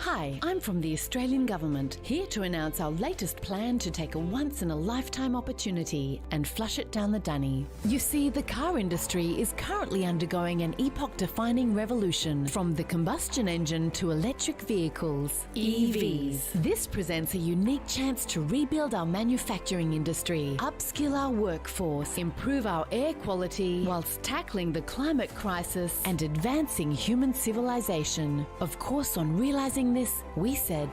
Hi, I'm from the Australian Government, here to announce our latest plan to take a once-in-a-lifetime opportunity and flush it down the dunny. You see, the car industry is currently undergoing an epoch-defining revolution, from the combustion engine to electric vehicles, EVs. This presents a unique chance to rebuild our manufacturing industry, upskill our workforce, improve our air quality, whilst tackling the climate crisis and advancing human civilization. Of course, on realising this, we said,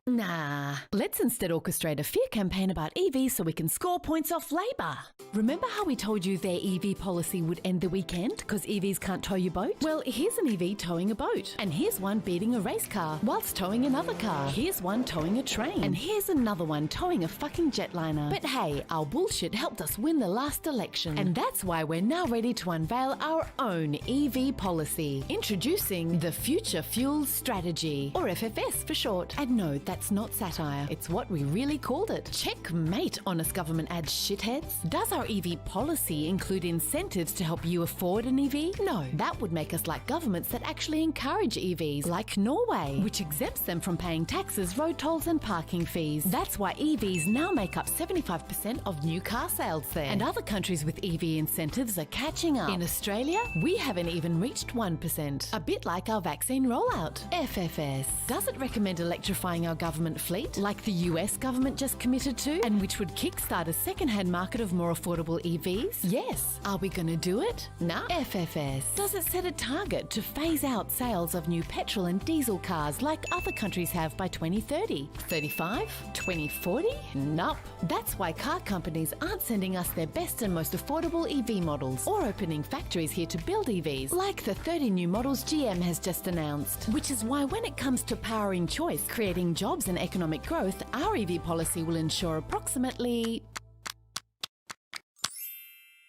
nah, let's instead orchestrate a fear campaign about EVs so we can score points off Labor. Remember how we told you their EV policy would end the weekend because EVs can't tow your boat? Well, here's an EV towing a boat. And here's one beating a race car whilst towing another car. Here's one towing a train. And here's another one towing a fucking jetliner. But hey, our bullshit helped us win the last election. And that's why we're now ready to unveil our own EV policy. Introducing the Future Fuels Strategy, or FFS for short. And no, that's not satire. It's what we really called it. Checkmate, honest government ads shitheads. Does our EV policy include incentives to help you afford an EV? No, that would make us like governments that actually encourage EVs, like Norway, which exempts them from paying taxes, road tolls and parking fees. That's why EVs now make up 75% of new car sales there. And other countries with EV incentives are catching up. In Australia, we haven't even reached 1%. A bit like our vaccine rollout. FFS. Does it recommend electrifying our government fleet, like the US government just committed to, and which would kickstart a second-hand market of more affordable EVs? Yes. Are we gonna do it? Nah. FFS. Does it set a target to phase out sales of new petrol and diesel cars like other countries have by 2030? 35? 2040? Nope. That's why car companies aren't sending us their best and most affordable EV models, or opening factories here to build EVs, like the 30 new models GM has just announced. Which is why when it comes to powering choice, creating jobs and economic growth, our EV policy will ensure approximately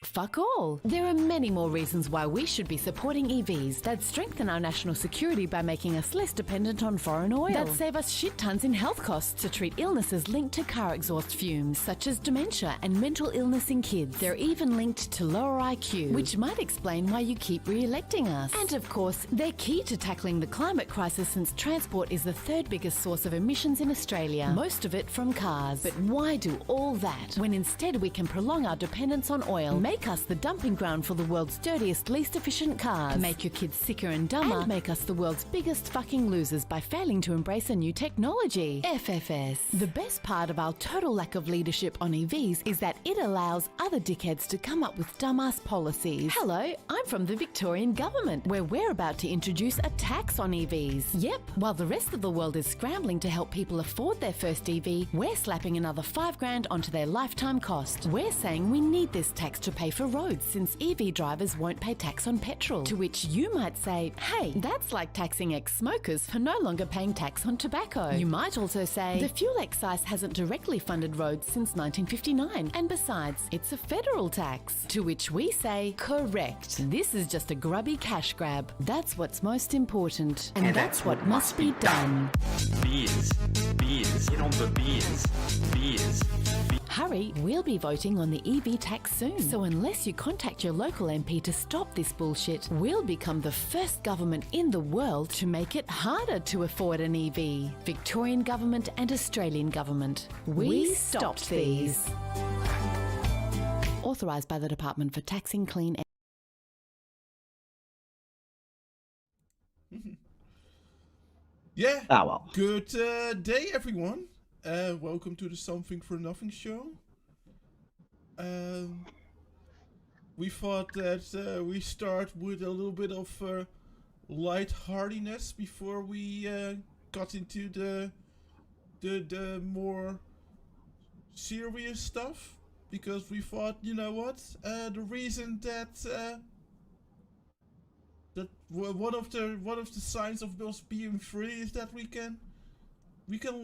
fuck all. There are many more reasons why we should be supporting EVs that strengthen our national security by making us less dependent on foreign oil, that save us shit tons in health costs to treat illnesses linked to car exhaust fumes, such as dementia and mental illness in kids. They're even linked to lower IQ, which might explain why you keep re-electing us. And of course, they're key to tackling the climate crisis, since transport is the third biggest source of emissions in Australia, most of it from cars. But why do all that when instead we can prolong our dependence on oil, make us the dumping ground for the world's dirtiest, least efficient cars, make your kids sicker and dumber, and make us the world's biggest fucking losers by failing to embrace a new technology? FFS. The best part of our total lack of leadership on EVs is that it allows other dickheads to come up with dumbass policies. Hello, I'm from the Victorian Government, where we're about to introduce a tax on EVs. Yep, while the rest of the world is scrambling to help people afford their first EV, we're slapping another $5,000 onto their lifetime cost. We're saying we need this tax to pay for roads, since EV drivers won't pay tax on petrol. To which you might say, hey, that's like taxing ex-smokers for no longer paying tax on tobacco. You might also say, the fuel excise hasn't directly funded roads since 1959, and besides, it's a federal tax. To which we say, correct. This is just a grubby cash grab. That's what's most important, and that's what must be done. Beers. Get on the beers. Hurry, we'll be voting on the EV tax soon. So unless you contact your local MP to stop this bullshit, we'll become the first government in the world to make it harder to afford an EV. Victorian Government and Australian Government. We stopped these. Authorised by the Department for Taxing Clean Air. Yeah. Ah, well. Good day, everyone. Welcome to the Something for Nothing show. We thought that we start with a little bit of lightheartedness before we got into the more serious stuff, because we thought, you know what, the reason that one of the signs of us being free is that we can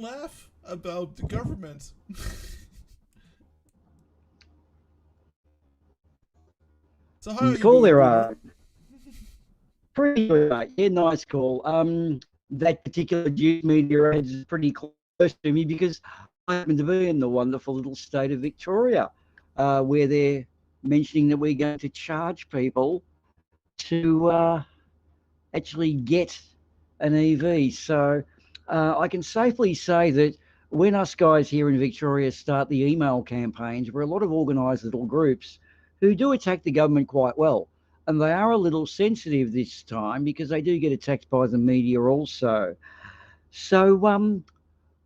laugh about the government. So how are you Cool, doing, there. Pretty good, mate. Yeah, nice call. That particular news media ad is pretty close to me because I happen to be in the wonderful little state of Victoria, where they're mentioning that we're going to charge people to actually get an EV. So I can safely say that when us guys here in Victoria start the email campaigns, we're a lot of organised little groups who do attack the government quite well. And they are a little sensitive this time because they do get attacked by the media also. So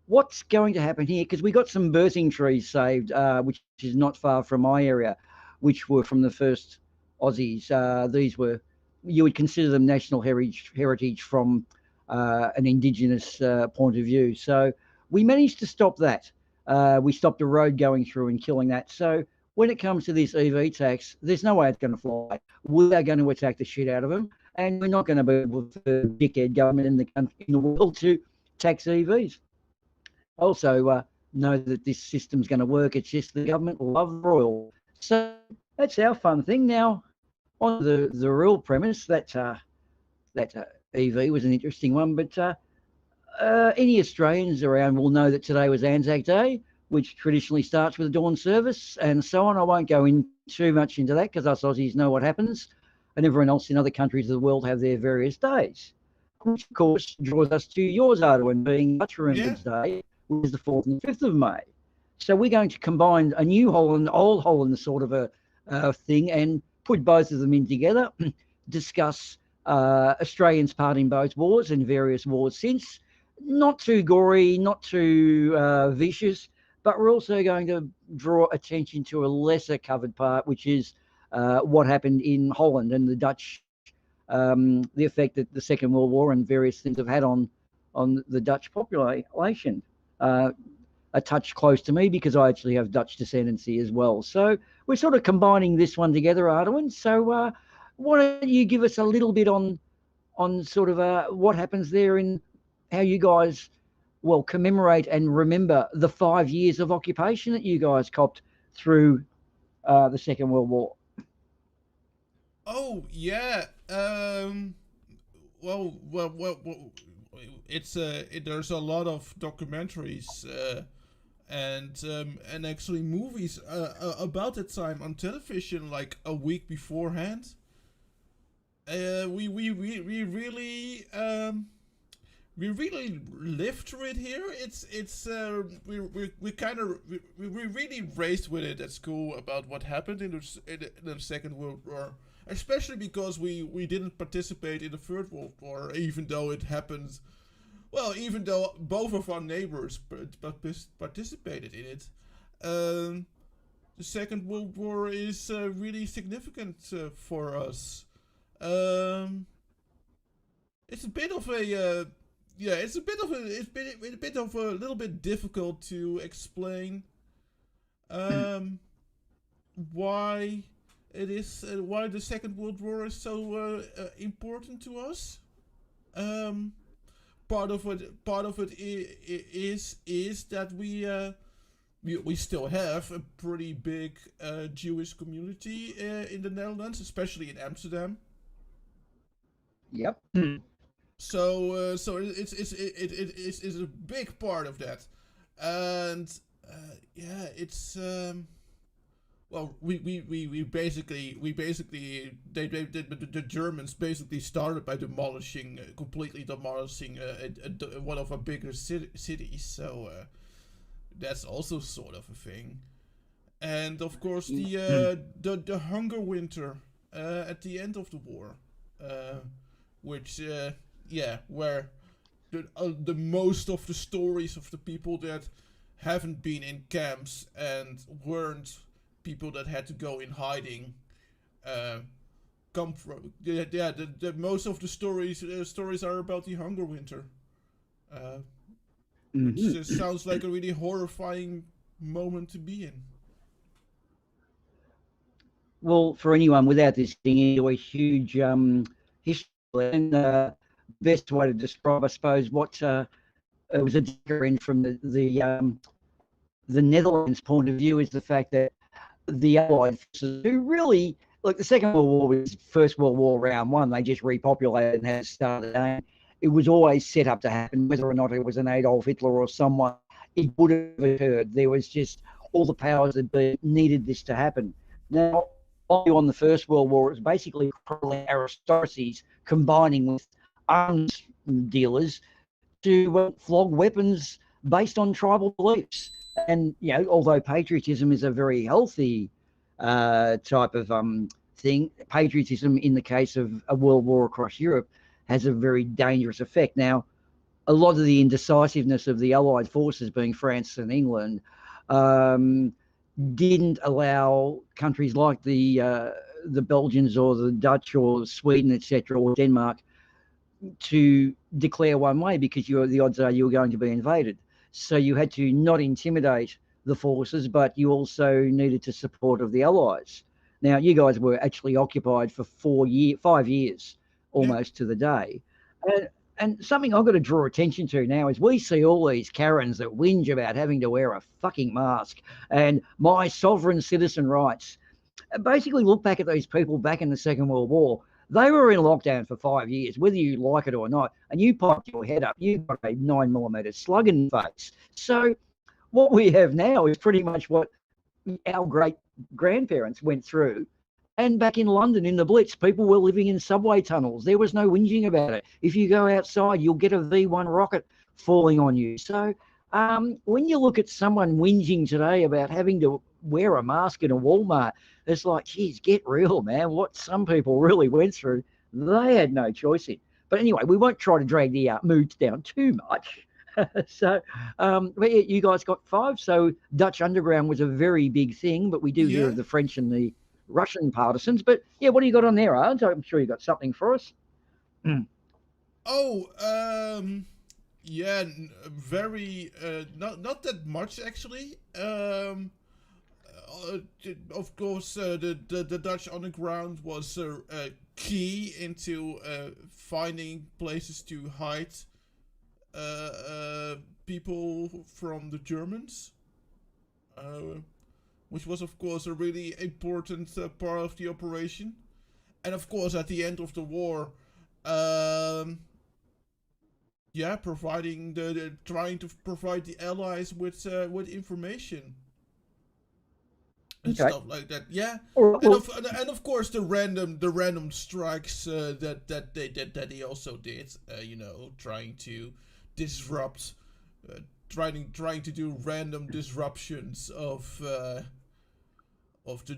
what's going to happen here? Because we got some birthing trees saved, which is not far from my area, which were from the first Aussies. These were, you would consider them national heritage from an Indigenous point of view. So we managed to stop that. We stopped a road going through and killing that. So when it comes to this EV tax, there's no way it's going to fly. We are going to attack the shit out of them, and we're not going to be able to dickhead government in the country, in the world, to tax EVs. Also, know that this system's going to work. It's just the government love oil. So that's our fun thing. Now, on the real premise, that EV was an interesting one, but any Australians around will know that today was Anzac Day, which traditionally starts with a dawn service and so on. I won't go in too much into that because us Aussies know what happens, and everyone else in other countries of the world have their various days, which of course draws us to yours, Arduin, being much Remembrance Day, which is the 4th and 5th of May. So we're going to combine a New Holland, Old Holland sort of a thing and put both of them in together, discuss Australians' part in both wars and various wars since. Not too gory, not too vicious, but we're also going to draw attention to a lesser covered part, which is what happened in Holland and the Dutch, the effect that the Second World War and various things have had on the Dutch population. A touch close to me because I actually have Dutch descendancy as well. So we're sort of combining this one together, Arduin. So why don't you give us a little bit on sort of what happens there in how you guys, well, commemorate and remember the 5 years of occupation that you guys copped through the Second World War. Oh yeah. Well. It's there's a lot of documentaries and actually movies about that time on television, like a week beforehand. We really lived through it here. We kind of really raised with it at school about what happened in the Second World War, especially because we didn't participate in the Third World War, even though it happened. Well, even though both of our neighbors participated in it, the Second World War is really significant for us. It's a bit of a it's a bit of a little bit difficult to explain why it is why the Second World War is so important to us. Part of it is that we still have a pretty big Jewish community in the Netherlands, especially in Amsterdam. Yep. So it's a big part of that, and it's well, we basically the Germans basically started by completely demolishing one of our bigger cities. So that's also sort of a thing. And of course the hunger winter at the end of the war, which where the most of the stories of the people that haven't been in camps and weren't people that had to go in hiding come from. The most of the stories are about the hunger winter, which just sounds like a really horrifying moment to be in. Well, for anyone without this thing into a huge history, and best way to describe, I suppose, what it was a difference from the Netherlands' point of view is the fact that the Allied forces, who really, like the Second World War was First World War round one, they just repopulated and had started again. It was always set up to happen, whether or not it was an Adolf Hitler or someone, it would have occurred. There was just all the powers that needed this to happen. Now, on the First World War, it was basically aristocracies combining with arms dealers to flog weapons based on tribal beliefs. And, although patriotism is a very healthy type of thing, patriotism in the case of a world war across Europe has a very dangerous effect. Now, a lot of the indecisiveness of the Allied forces, being France and England, didn't allow countries like the Belgians or the Dutch or Sweden, etc., or Denmark to declare one way, because the odds are you were going to be invaded. So you had to not intimidate the forces, but you also needed the support of the Allies. Now, you guys were actually occupied for 5 years, almost to the day. And something I've got to draw attention to now is we see all these Karens that whinge about having to wear a fucking mask and my sovereign citizen rights. Basically, look back at these people back in the Second World War. They were in lockdown for 5 years, whether you like it or not, and you popped your head up, you got a 9mm slug in the face. So what we have now is pretty much what our great-grandparents went through. And back in London in the Blitz, people were living in subway tunnels. There was no whinging about it. If you go outside, you'll get a V1 rocket falling on you. So when you look at someone whinging today about having to wear a mask in a Walmart, it's like, geez, get real, man. What some people really went through, they had no choice in. But anyway, we won't try to drag the moods down too much. So, but yeah, you guys got 5. So Dutch Underground was a very big thing, but we do hear of the French and the Russian partisans. But yeah, what do you got on there, Arj? I'm sure you got something for us. Yeah, very not that much actually. Of course, the Dutch underground was key into finding places to hide people from the Germans, which was of course a really important part of the operation. And of course, at the end of the war, trying to provide the Allies with information. And stuff like that, and of course the random strikes that he also did, trying to disrupt, trying to do random disruptions of the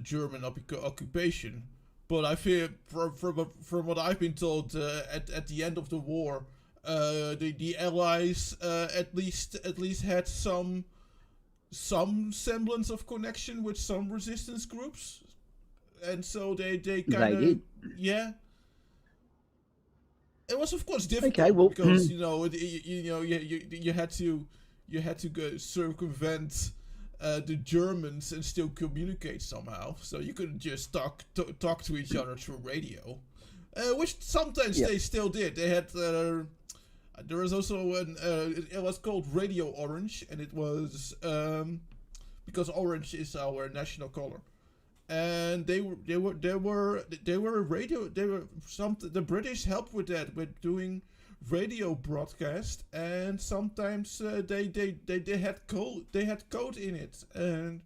German occupation. But I feel from what I've been told, at the end of the war, the Allies at least had some semblance of connection with some resistance groups, and so they kind of It was of course difficult because you had to go circumvent the Germans and still communicate somehow. So you couldn't just talk to each other through radio, which sometimes they still did. They had. There was also it was called Radio Orange, and it was because orange is our national color, and the British helped with that, with doing radio broadcast, and sometimes they had code in it, and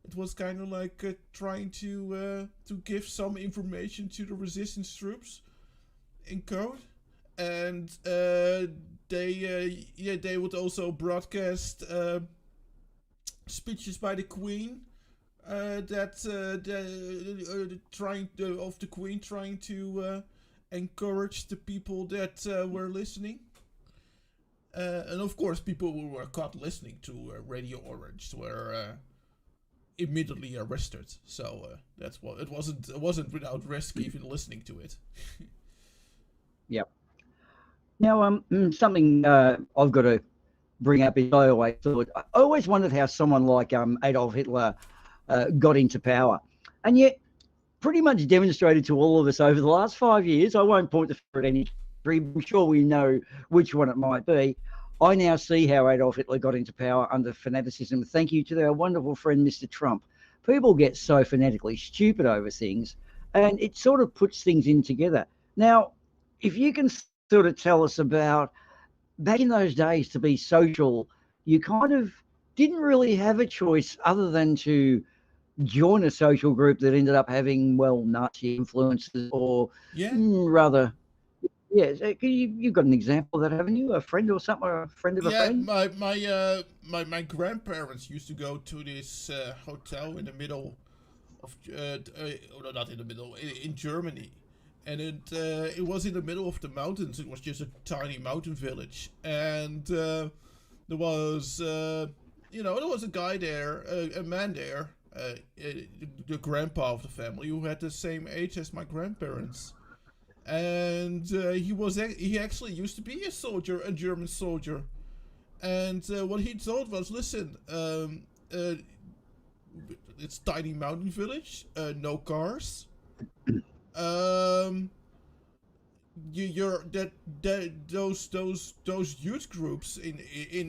it was kind of like trying to give some information to the resistance troops in code. And they would also broadcast speeches by the Queen, trying to encourage the people that were listening. And of course, people who were caught listening to Radio Orange were immediately arrested. So that's what it wasn't without risk even listening to it. Yep. Now, something I've got to bring up is I always wondered how someone like Adolf Hitler got into power, and yet pretty much demonstrated to all of us over the last 5 years. I won't point the finger at any three. I'm sure we know which one it might be. I now see how Adolf Hitler got into power under fanaticism. Thank you to our wonderful friend, Mr. Trump. People get so fanatically stupid over things, and it sort of puts things in together. Now, if you can sort of tell us about back in those days, to be social, you kind of didn't really have a choice other than to join a social group that ended up having, well, Nazi influences or rather Yes, you've got an example of that, haven't you? A friend or something, or a friend of a Yeah, friend? my grandparents used to go to this hotel in the middle of no, not in the middle, in Germany, and it was in the middle of the mountains. It was just a tiny mountain village, and there was there was a guy there, a man there, the grandpa of the family, who had the same age as my grandparents, and he actually used to be a soldier, a German soldier, and what he told was, listen, it's tiny mountain village, no cars. Um, you're that those youth groups in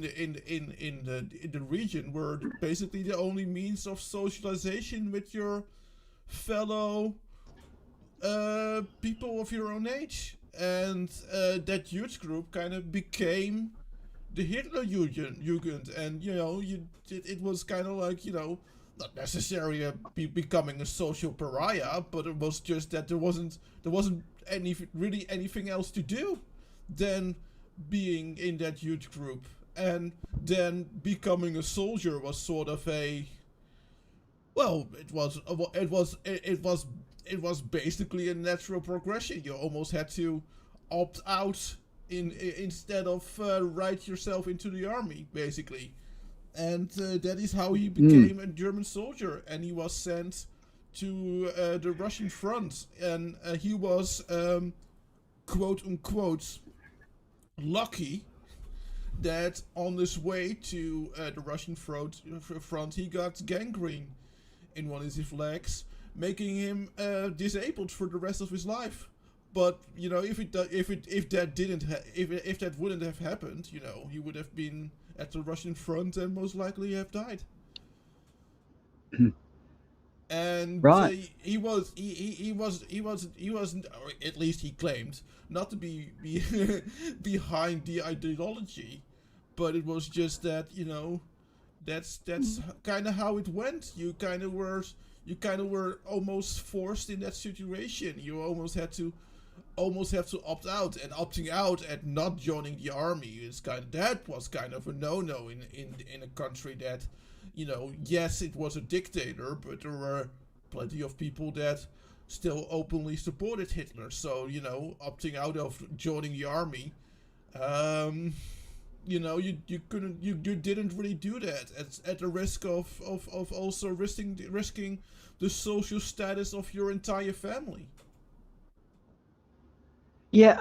the region were basically the only means of socialization with your fellow people of your own age, and that youth group kind of became the Hitler Jugend, and it was kind of like, not necessarily becoming a social pariah, but it was just that there wasn't really anything else to do than being in that youth group, and then becoming a soldier was sort of a, well, it was basically a natural progression. You almost had to opt out instead of write yourself into the army, basically. And that is how he became a German soldier, and he was sent to the Russian front, and he was quote unquote lucky that on his way to the Russian front he got gangrene in one of his legs, making him disabled for the rest of his life. But if that wouldn't have happened, he would have been at the Russian front and most likely have died. And Right. he wasn't, or at least he claimed not to be behind the ideology, but it was just that that's kind of how it went. You kind of were almost forced in that situation. You almost have to opt out, and opting out and not joining the army is that was kind of a no-no in a country that, yes, it was a dictator, but there were plenty of people that still openly supported Hitler. So opting out of joining the army, you couldn't, you didn't really do that at the risk of also risking the social status of your entire family. Yeah,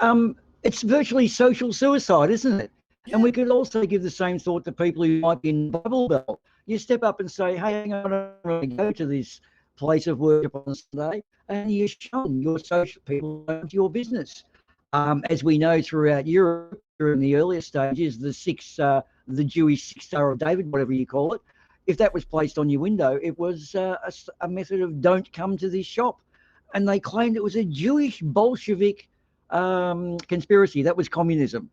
it's virtually social suicide, isn't it? Yeah. And we could also give the same thought to people who might be in Bible Belt. You step up and say, hey, hang on, I don't really go to this place of worship on Sunday, and you're shown your social people to your business. As we know throughout Europe, during the earlier stages, the Jewish 6 Star of David, whatever you call it, if that was placed on your window, it was a method of don't come to this shop. And they claimed it was a Jewish Bolshevik conspiracy. That was communism.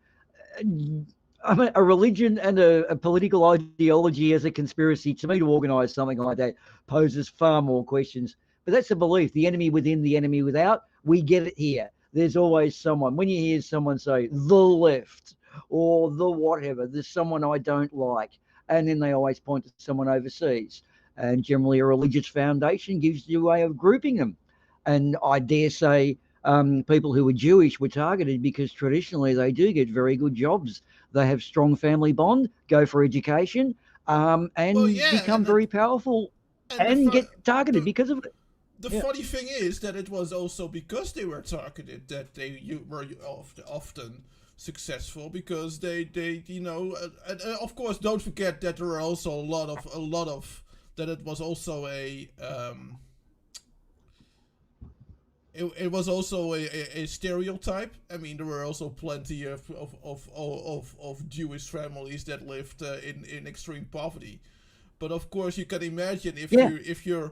I mean, a religion and a political ideology as a conspiracy, to me, to organise something like that poses far more questions. But that's a belief, the enemy within, the enemy without. We get it here. There's always someone. When you hear someone say the left or the whatever, there's someone I don't like. And then they always point to someone overseas. And generally a religious foundation gives you a way of grouping them. And I dare say people who are Jewish were targeted because traditionally they do get very good jobs. They have strong family bond, go for education, and become very powerful and get targeted because of it. The funny thing is that it was also because they were targeted that you were often successful, because they of course, don't forget that there were also a lot of that it was also it was also a stereotype. I mean, there were also plenty of Jewish families that lived in extreme poverty. But of course, you can imagine if you're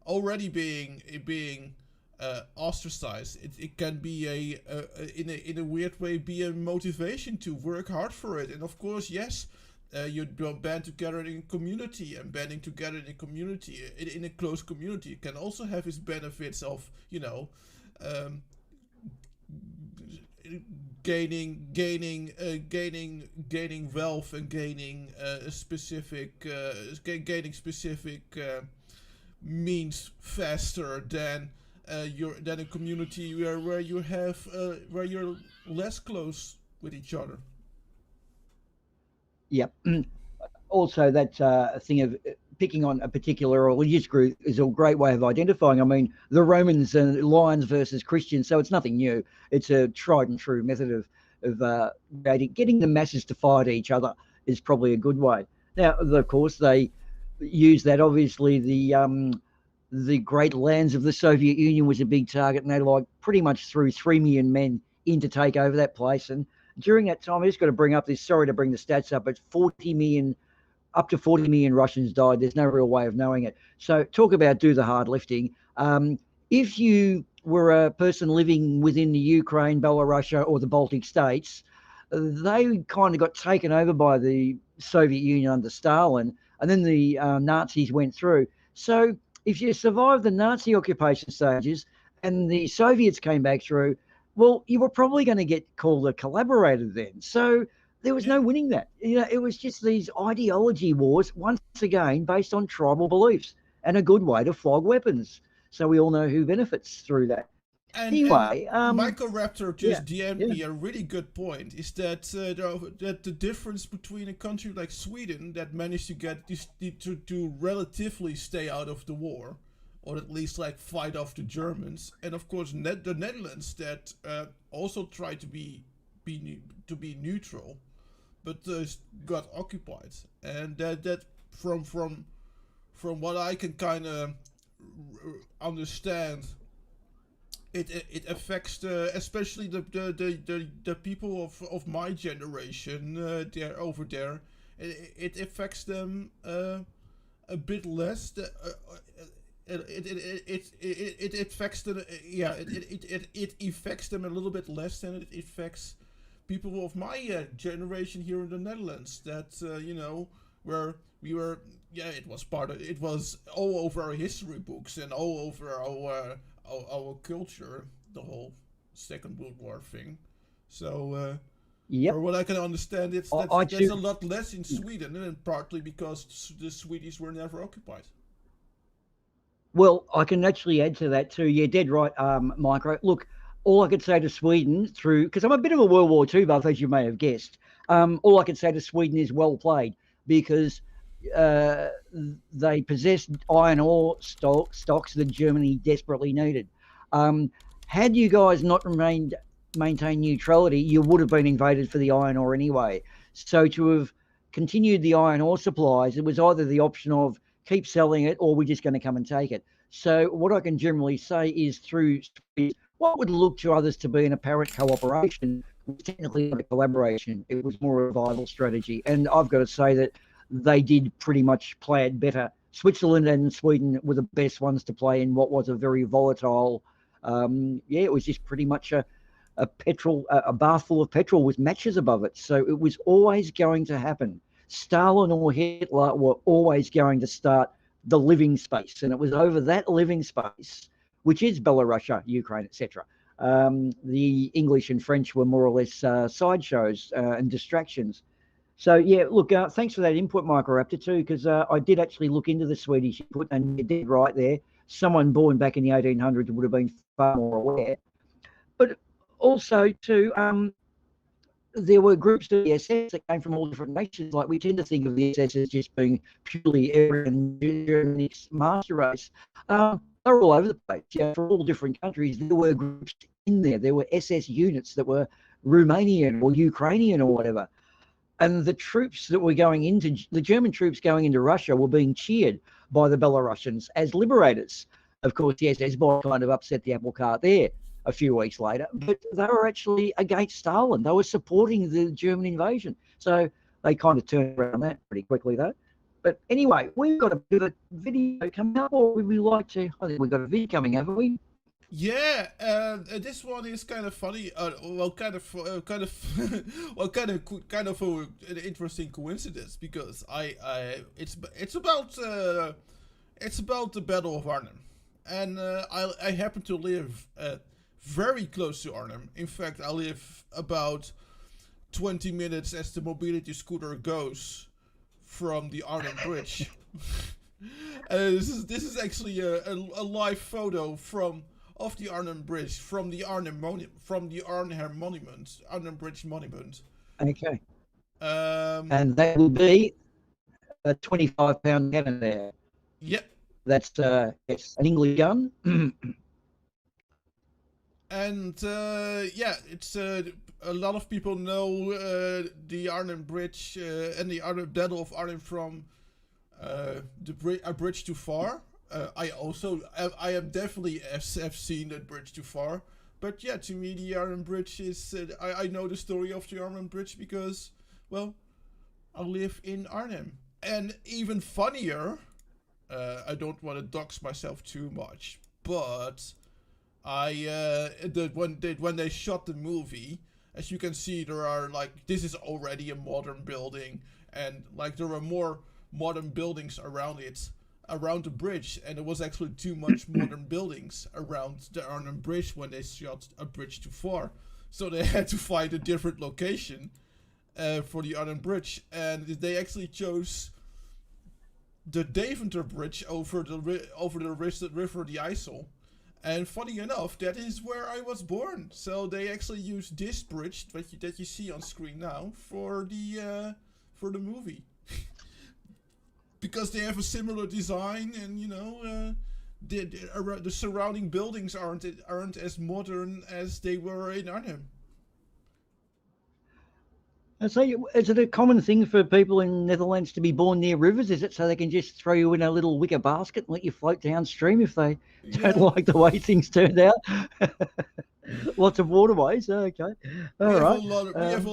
already being ostracized, it can be in a weird way be a motivation to work hard for it. And of course, yes, you band together in community, and banding together in a community, in a close community, can also have its benefits of gaining wealth and gaining gaining specific means faster than a community where you have where you're less close with each other. Yep. Also, that thing of picking on a particular religious group is a great way of identifying. I mean, the Romans and lions versus Christians, so it's nothing new. It's a tried and true method of getting the masses to fight each other is probably a good way. Now, of course, they use that. Obviously, the great lands of the Soviet Union was a big target, and they pretty much threw 3 million men in to take over that place. And during that time, I just got to bring up this. Sorry to bring the stats up, but up to 40 million Russians died. There's no real way of knowing it. So talk about do the hard lifting. If you were a person living within the Ukraine, Belarus, or the Baltic states, they kind of got taken over by the Soviet Union under Stalin, and then the Nazis went through. So if you survived the Nazi occupation stages and the Soviets came back through, well, you were probably going to get called a collaborator then. So there was no winning that. It was just these ideology wars, once again, based on tribal beliefs, and a good way to flog weapons. So we all know who benefits through that. Anyway, Michael Raptor just DM'd me a really good point. Is that that the difference between a country like Sweden that managed to get this to relatively stay out of the war, or at least like fight off the Germans, and of course the Netherlands that also tried to be neutral, but got occupied, and that from what I can kind of understand, it affects especially the people of my generation there over there. It affects them a bit less. It affects them. Yeah, it affects them a little bit less than it affects people of my generation here in the Netherlands. That where we were. Yeah, it was all over our history books and all over our culture, the whole Second World War thing. So, for what I can understand, that's a lot less in Sweden, and partly because the Swedes were never occupied. Well, I can actually add to that too. You're dead right, Micro. Look, all I could say to Sweden because I'm a bit of a World War II buff, as you may have guessed. All I could say to Sweden is well played, because they possessed iron ore stocks that Germany desperately needed. Had you guys not maintained neutrality, you would have been invaded for the iron ore anyway. So to have continued the iron ore supplies, it was either the option of keep selling it or we're just going to come and take it. So what I can generally say is what would look to others to be an apparent cooperation was technically not a collaboration. It was more a vital strategy. And I've got to say that they did pretty much play it better. Switzerland and Sweden were the best ones to play in what was a very volatile, it was just pretty much a bath full of petrol with matches above it. So it was always going to happen. Stalin or Hitler were always going to start the living space, and it was over that living space, which is Belarus, Ukraine, etc. The English and French were more or less sideshows and distractions. So, yeah, look, thanks for that input, Microraptor, too, because I did actually look into the Swedish input, and you did right there. Someone born back in the 1800s would have been far more aware. But also, too, there were groups of the SS that came from all different nations. Like, we tend to think of the SS as just being purely Aryan Germany's master race. They're all over the place. Yeah, for all different countries, there were groups in there. There were SS units that were Romanian or Ukrainian or whatever. And the troops that were the German troops going into Russia were being cheered by the Belarusians as liberators. Of course, the SS kind of upset the apple cart there a few weeks later, but they were actually against Stalin. They were supporting the German invasion. So they kind of turned around that pretty quickly, though. But anyway, we've got a bit of a video coming up, or would we like to? I think we've got a video coming, haven't we? Yeah, this one is kind of funny. Kind of an interesting coincidence, because it's about the Battle of Arnhem, and I happen to live very close to Arnhem. In fact, I live about 20 minutes as the mobility scooter goes from the Arnhem Bridge. This is actually a live photo of the Arnhem Bridge from the Arnhem Monument, Arnhem Bridge Monument. Okay. Um, And that will be a 25-pound cannon there. yeah, That's yes, an English gun. and yeah, it's a lot of people know the Arnhem Bridge and the Battle of Arnhem from A Bridge Too Far. I am definitely have seen that Bridge Too Far, but yeah, to me the Arnhem Bridge is I know the story of the Arnhem Bridge because, well, I live in Arnhem. And even funnier, I don't want to dox myself too much, but when they shot the movie, as you can see, there are this is already a modern building, and there are more modern buildings around the bridge, and there was actually too much modern buildings around the Arnhem Bridge when they shot A Bridge Too Far, so they had to find a different location for the Arnhem Bridge, and they actually chose the Deventer Bridge over the river the IJssel. And funny enough, that is where I was born. So they actually used this bridge that you see on screen now for the movie, because they have a similar design, and the surrounding buildings aren't as modern as they were in Arnhem. And so, is it a common thing for people in Netherlands to be born near rivers? Is it so they can just throw you in a little wicker basket and let you float downstream if they don't like the way things turned out? Lots of waterways. Okay, all right. We have a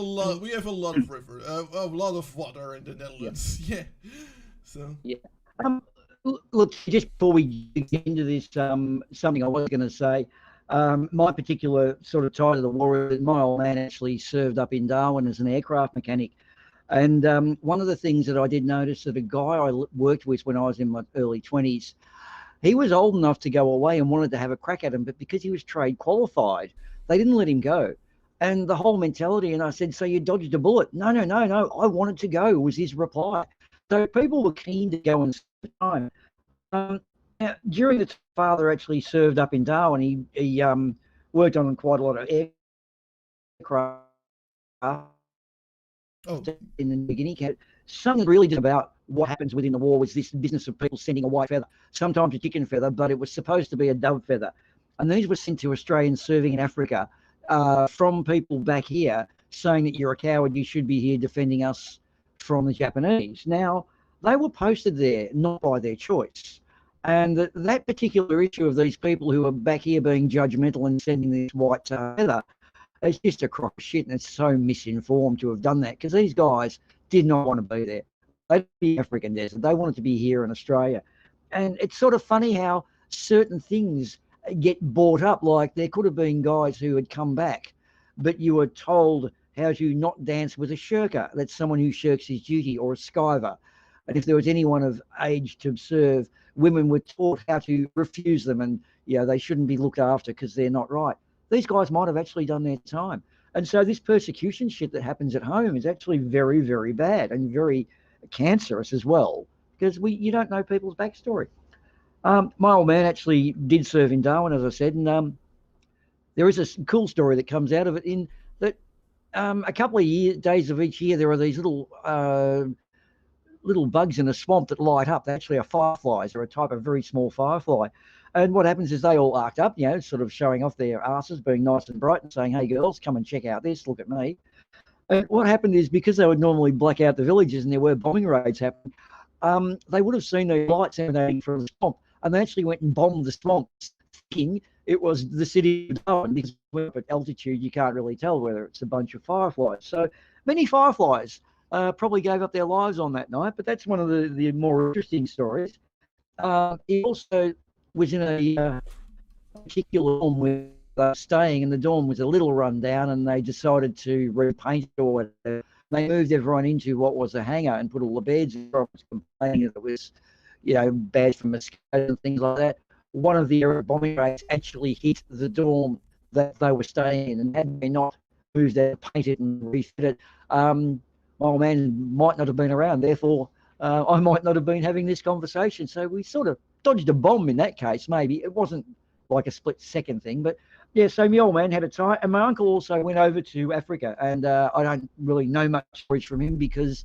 lot of river, a lot of water in the Netherlands. Yeah. So. Yeah. Look, just before we get into this, something I was going to say. My particular sort of tie to the war is my old man actually served up in Darwin as an aircraft mechanic. And one of the things that I did notice that a guy I worked with when I was in my early 20s, he was old enough to go away and wanted to have a crack at him, but because he was trade qualified, they didn't let him go. And the whole mentality, and I said, so you dodged a bullet? No, I wanted to go, was his reply. So people were keen to go and spend time. Now, during the father actually served up in Darwin, he worked on quite a lot of aircraft in the beginning. Something really did about what happens within the war was this business of people sending a white feather, sometimes a chicken feather, but it was supposed to be a dove feather. And these were sent to Australians serving in Africa from people back here saying that you're a coward, you should be here defending us from the Japanese. Now, they were posted there not by their choice. And that particular issue of these people who are back here being judgmental and sending this white feather, it's just a crock of shit, and it's so misinformed to have done that, because these guys did not want to be there. They'd be African desert. They wanted to be here in Australia. And it's sort of funny how certain things get brought up, like there could have been guys who had come back, but you were told how to not dance with a shirker. That's someone who shirks his duty, or a skiver. And if there was anyone of age to serve, women were taught how to refuse them, and they shouldn't be looked after because they're not right. These guys might have actually done their time. And so this persecution shit that happens at home is actually very, very bad and very cancerous as well, because you don't know people's backstory. My old man actually did serve in Darwin, as I said, and there is a cool story that comes out of it, in that a couple of days of each year there are these little bugs in a swamp that light up. They actually are fireflies. They're a type of very small firefly. And what happens is they all arced up, sort of showing off their asses, being nice and bright and saying, hey, girls, come and check out this. Look at me. And what happened is, because they would normally black out the villages and there were bombing raids happening, they would have seen the lights emanating from the swamp. And they actually went and bombed the swamp, thinking it was the city of Darwin, because at altitude you can't really tell whether it's a bunch of fireflies. So many fireflies probably gave up their lives on that night, but that's one of the more interesting stories. He also was in a particular dorm where they were staying, and the dorm was a little run down, and they decided to repaint it or whatever. They moved everyone into what was a hangar and put all the beds in. Complaining that it was, bad for mosquitoes and things like that. One of the bombing raids actually hit the dorm that they were staying in, and had they not moved out, painted and refit it, my old man might not have been around. Therefore, I might not have been having this conversation. So we sort of dodged a bomb in that case. Maybe it wasn't like a split-second thing, but yeah. So my old man had a tie, and my uncle also went over to Africa, and I don't really know much stories from him because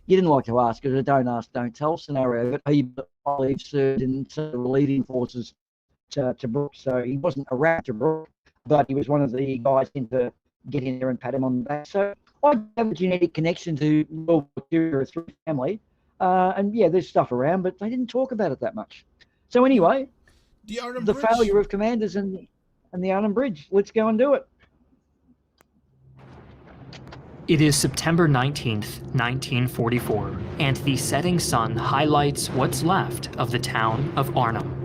you didn't like to ask, because a don't ask, don't tell scenario. But he, I believe, served in some of the relieving forces to Brooke, so he wasn't around to Brooke, but he was one of the guys into get in there and pat him on the back. So I have a genetic connection to World War II through family, and yeah, there's stuff around, but they didn't talk about it that much. So anyway, the failure of Commanders and the Arnhem Bridge. Let's go and do it. It is September 19th, 1944, and the setting sun highlights what's left of the town of Arnhem.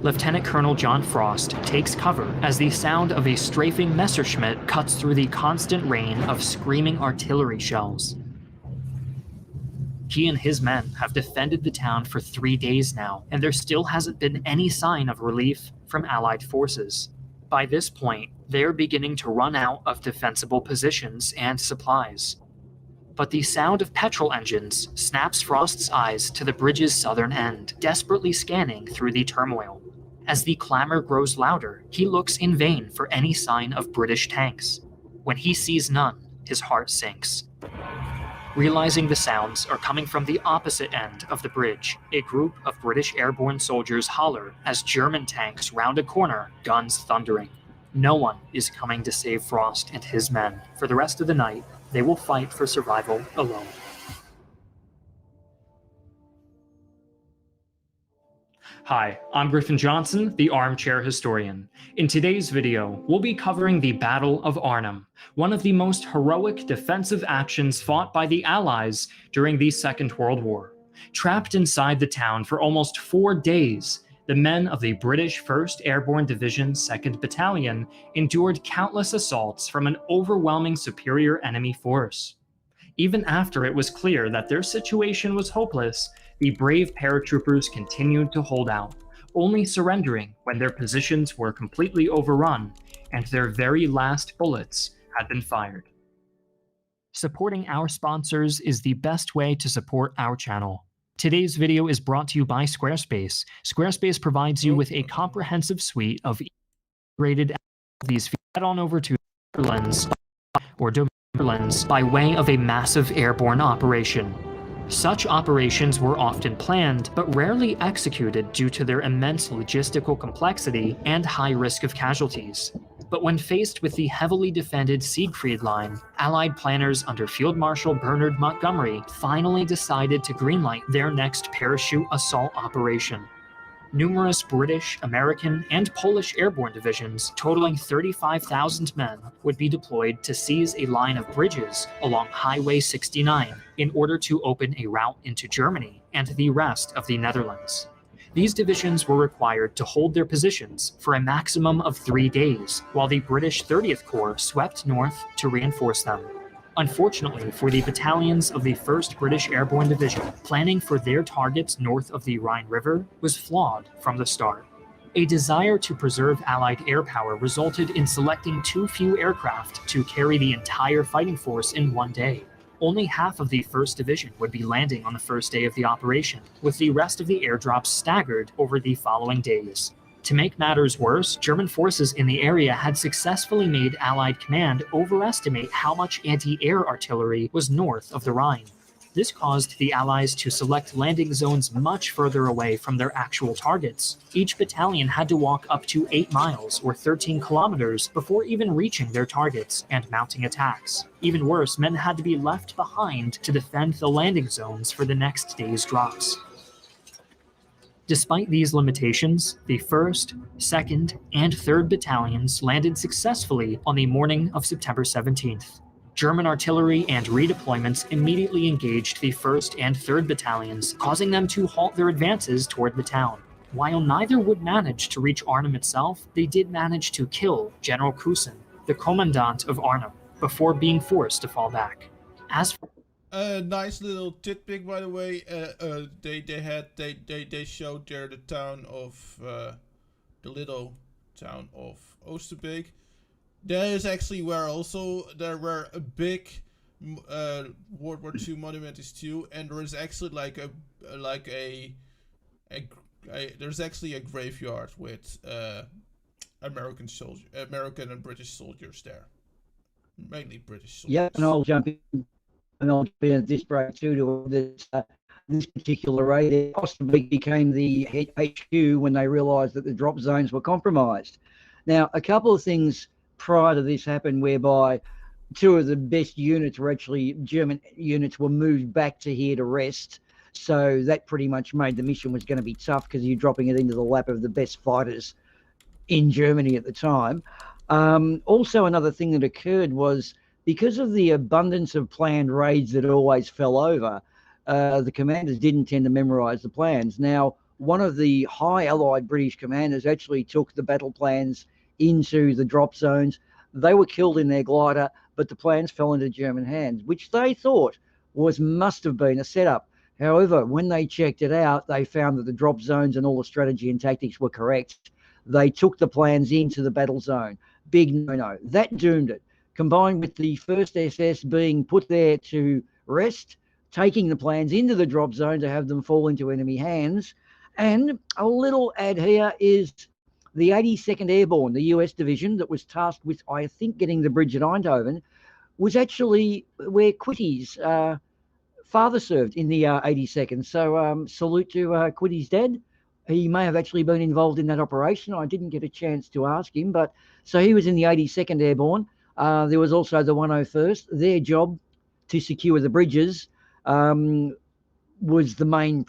Lieutenant Colonel John Frost takes cover as the sound of a strafing Messerschmitt cuts through the constant rain of screaming artillery shells. He and his men have defended the town for 3 days now, and there still hasn't been any sign of relief from Allied forces. By this point, they're beginning to run out of defensible positions and supplies. But the sound of petrol engines snaps Frost's eyes to the bridge's southern end, desperately scanning through the turmoil. As the clamor grows louder, he looks in vain for any sign of British tanks. When he sees none, his heart sinks. Realizing the sounds are coming from the opposite end of the bridge, a group of British airborne soldiers holler as German tanks round a corner, guns thundering. No one is coming to save Frost and his men. For the rest of the night, they will fight for survival alone. Hi, I'm Griffin Johnson, the Armchair Historian. In today's video, we'll be covering the Battle of Arnhem, one of the most heroic defensive actions fought by the Allies during the Second World War. Trapped inside the town for almost 4 days, the men of the British 1st Airborne Division 2nd Battalion endured countless assaults from an overwhelming superior enemy force. Even after it was clear that their situation was hopeless, the brave paratroopers continued to hold out, only surrendering when their positions were completely overrun and their very last bullets had been fired. Supporting our sponsors is the best way to support our channel. Today's video is brought to you by Squarespace. Squarespace provides you with a comprehensive suite of integrated these. Head on over to Netherlands or Netherlands by way of a massive airborne operation. Such operations were often planned, but rarely executed due to their immense logistical complexity and high risk of casualties. But when faced with the heavily defended Siegfried Line, Allied planners under Field Marshal Bernard Montgomery finally decided to greenlight their next parachute assault operation. Numerous British, American, and Polish airborne divisions, totaling 35,000 men, would be deployed to seize a line of bridges along Highway 69 in order to open a route into Germany and the rest of the Netherlands. These divisions were required to hold their positions for a maximum of 3 days, while the British 30th Corps swept north to reinforce them. Unfortunately for the battalions of the 1st British Airborne Division, planning for their targets north of the Rhine River was flawed from the start. A desire to preserve Allied air power resulted in selecting too few aircraft to carry the entire fighting force in one day. Only half of the 1st Division would be landing on the first day of the operation, with the rest of the airdrops staggered over the following days. To make matters worse, German forces in the area had successfully made Allied command overestimate how much anti-air artillery was north of the Rhine. This caused the Allies to select landing zones much further away from their actual targets. Each battalion had to walk up to 8 miles or 13 kilometers before even reaching their targets and mounting attacks. Even worse, men had to be left behind to defend the landing zones for the next day's drops. Despite these limitations, the 1st, 2nd, and 3rd battalions landed successfully on the morning of September 17th. German artillery and redeployments immediately engaged the 1st and 3rd battalions, causing them to halt their advances toward the town. While neither would manage to reach Arnhem itself, they did manage to kill General Kusen, the commandant of Arnhem, before being forced to fall back. As for nice little tidbit, by the way. They showed there the town of the little town of Oosterbeek, There is actually where also there were a big World War II monument is too, and there is actually there's actually a graveyard with American and British soldiers there, mainly British soldiers. Yeah, and I'll jump in at this break too to this particular raid. It possibly became the HQ when they realised that the drop zones were compromised. Now, a couple of things prior to this happened whereby two of the best units were actually German units were moved back to here to rest. So that pretty much made the mission was going to be tough because you're dropping it into the lap of the best fighters in Germany at the time. Also, another thing that occurred was because of the abundance of planned raids that always fell over, the commanders didn't tend to memorize the plans. Now, one of the high Allied British commanders actually took the battle plans into the drop zones. They were killed in their glider, but the plans fell into German hands, which they thought must have been a setup. However, when they checked it out, they found that the drop zones and all the strategy and tactics were correct. They took the plans into the battle zone. Big no-no. That doomed it. Combined with the 1st SS being put there to rest, taking the plans into the drop zone to have them fall into enemy hands. And a little add here is the 82nd Airborne, the US division that was tasked with, I think, getting the bridge at Eindhoven, was actually where Quitty's father served in the 82nd. So salute to Quitty's dad. He may have actually been involved in that operation. I didn't get a chance to ask him, but so he was in the 82nd Airborne. There was also the 101st. Their job to secure the bridges was the main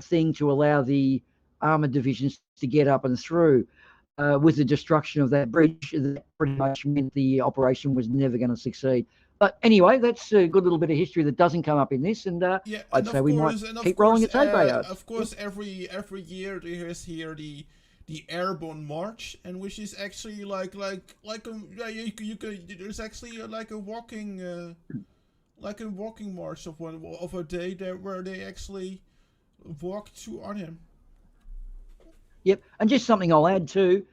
thing to allow the armoured divisions to get up and through. With the destruction of that bridge, that pretty much meant the operation was never going to succeed. But anyway, that's a good little bit of history that doesn't come up in this, and I'd say we might keep rolling the tape out. Of course, every year there is here the Airborne March, and which is actually like there's actually like a walking march of a day there where they actually walk to Arnhem. Yep, and just something I'll add too.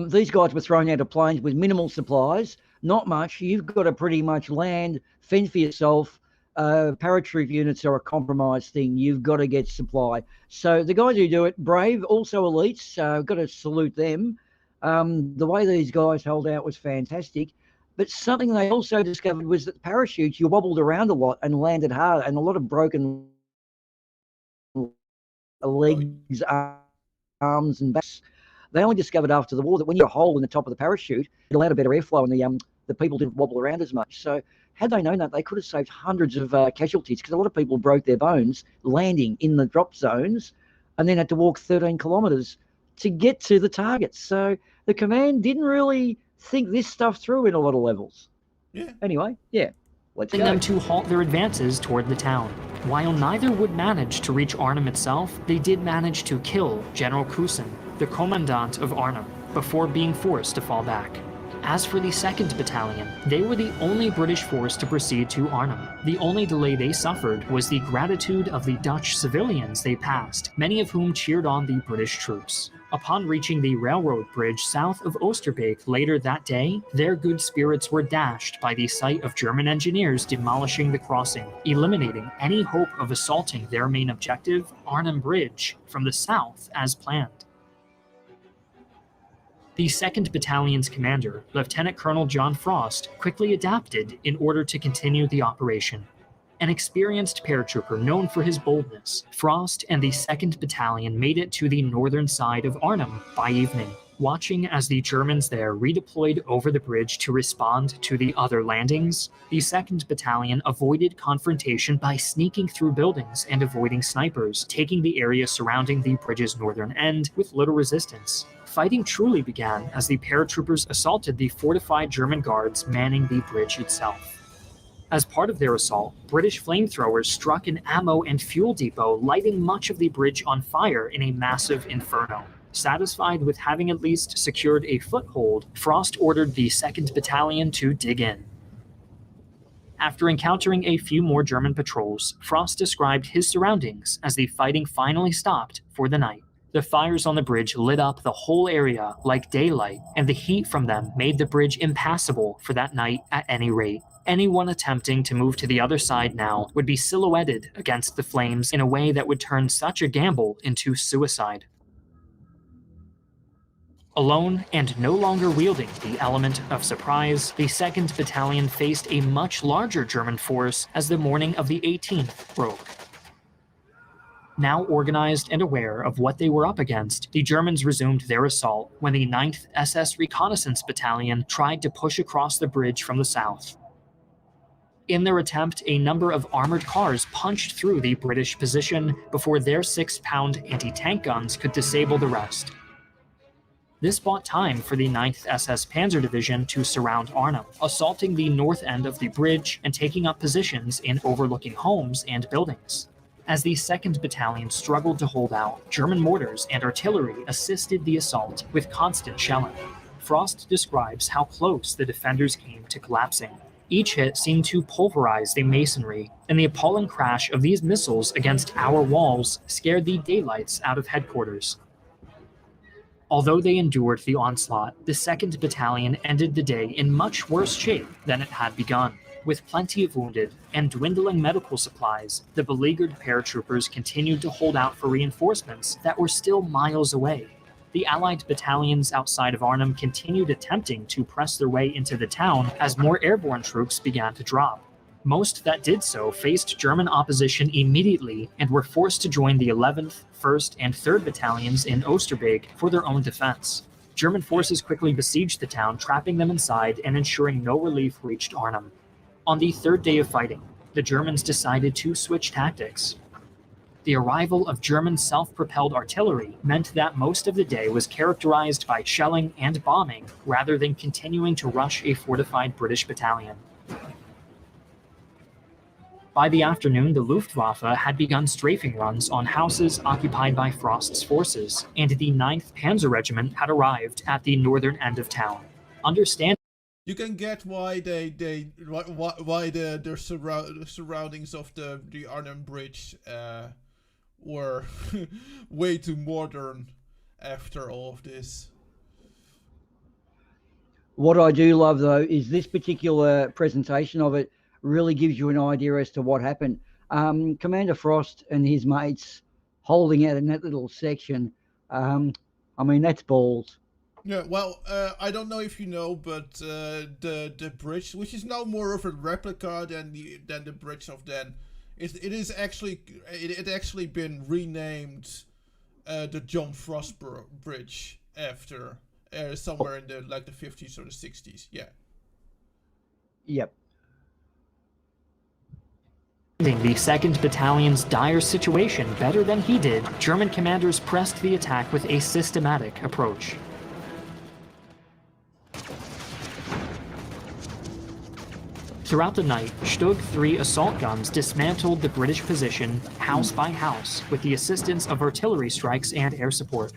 These guys were thrown out of planes with minimal supplies, not much. You've got to pretty much land, fend for yourself. Paratroop units are a compromised thing. You've got to get supply. So the guys who do it, brave, also elites. Got to salute them. The way these guys held out was fantastic. But something they also discovered was that parachutes, you wobbled around a lot and landed hard, and a lot of broken legs, arms and backs. They only discovered after the war that when you had a hole in the top of the parachute, it allowed a better airflow and the people didn't wobble around as much. So had they known that, they could have saved hundreds of casualties, because a lot of people broke their bones landing in the drop zones and then had to walk 13 kilometres to get to the targets. So the command didn't really think this stuff through in a lot of levels. Yeah. Anyway, yeah. Let's go. Them to halt their advances toward the town. While neither would manage to reach Arnhem itself, they did manage to kill General Kusen, the commandant of Arnhem, before being forced to fall back. As for the 2nd Battalion, they were the only British force to proceed to Arnhem. The only delay they suffered was the gratitude of the Dutch civilians they passed, many of whom cheered on the British troops. Upon reaching the railroad bridge south of Oosterbeek later that day, their good spirits were dashed by the sight of German engineers demolishing the crossing, eliminating any hope of assaulting their main objective, Arnhem Bridge, from the south as planned. The 2nd Battalion's commander, Lieutenant Colonel John Frost, quickly adapted in order to continue the operation. An experienced paratrooper known for his boldness, Frost and the 2nd Battalion made it to the northern side of Arnhem by evening, watching as the Germans there redeployed over the bridge to respond to the other landings. The 2nd Battalion avoided confrontation by sneaking through buildings and avoiding snipers, taking the area surrounding the bridge's northern end with little resistance. Fighting truly began as the paratroopers assaulted the fortified German guards manning the bridge itself. As part of their assault, British flamethrowers struck an ammo and fuel depot, lighting much of the bridge on fire in a massive inferno. Satisfied with having at least secured a foothold, Frost ordered the 2nd Battalion to dig in. After encountering a few more German patrols, Frost described his surroundings as the fighting finally stopped for the night. The fires on the bridge lit up the whole area like daylight, and the heat from them made the bridge impassable for that night at any rate. Anyone attempting to move to the other side now would be silhouetted against the flames in a way that would turn such a gamble into suicide. Alone and no longer wielding the element of surprise, the 2nd Battalion faced a much larger German force as the morning of the 18th broke. Now organized and aware of what they were up against, the Germans resumed their assault when the 9th SS Reconnaissance Battalion tried to push across the bridge from the south. In their attempt, a number of armored cars punched through the British position before their 6-pound anti-tank guns could disable the rest. This bought time for the 9th SS Panzer Division to surround Arnhem, assaulting the north end of the bridge and taking up positions in overlooking homes and buildings. As the 2nd Battalion struggled to hold out, German mortars and artillery assisted the assault with constant shelling. Frost describes how close the defenders came to collapsing. Each hit seemed to pulverize the masonry, and the appalling crash of these missiles against our walls scared the daylights out of headquarters. Although they endured the onslaught, the 2nd Battalion ended the day in much worse shape than it had begun. With plenty of wounded and dwindling medical supplies, the beleaguered paratroopers continued to hold out for reinforcements that were still miles away. The Allied battalions outside of Arnhem continued attempting to press their way into the town as more airborne troops began to drop. Most that did so faced German opposition immediately and were forced to join the 11th, 1st, and 3rd Battalions in Oosterbeek for their own defense. German forces quickly besieged the town, trapping them inside and ensuring no relief reached Arnhem. On the 3rd day of fighting, the Germans decided to switch tactics. The arrival of German self-propelled artillery meant that most of the day was characterized by shelling and bombing rather than continuing to rush a fortified British battalion. By the afternoon, the Luftwaffe had begun strafing runs on houses occupied by Frost's forces, and the 9th Panzer Regiment had arrived at the northern end of town. You can get why the surroundings of the Arnhem Bridge were way too modern after all of this. What I do love though is this particular presentation of it really gives you an idea as to what happened. Commander Frost and his mates holding out in that little section. I mean, that's balls. Yeah, well, I don't know if you know, but the bridge, which is now more of a replica than the bridge of then, it actually been renamed the John Frost Bridge after somewhere in the 50s or the 60s. Yeah. Yep. The 2nd Battalion's dire situation better than he did, German commanders pressed the attack with a systematic approach. Throughout the night, Stug 3 assault guns dismantled the British position house by house with the assistance of artillery strikes and air support.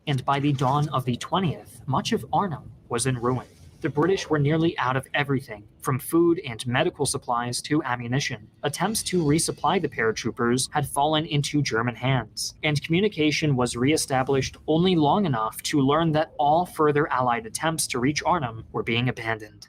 And by the dawn of the 20th, much of Arnhem was in ruin. The British were nearly out of everything, from food and medical supplies to ammunition. Attempts to resupply the paratroopers had fallen into German hands, and communication was re-established only long enough to learn that all further Allied attempts to reach Arnhem were being abandoned.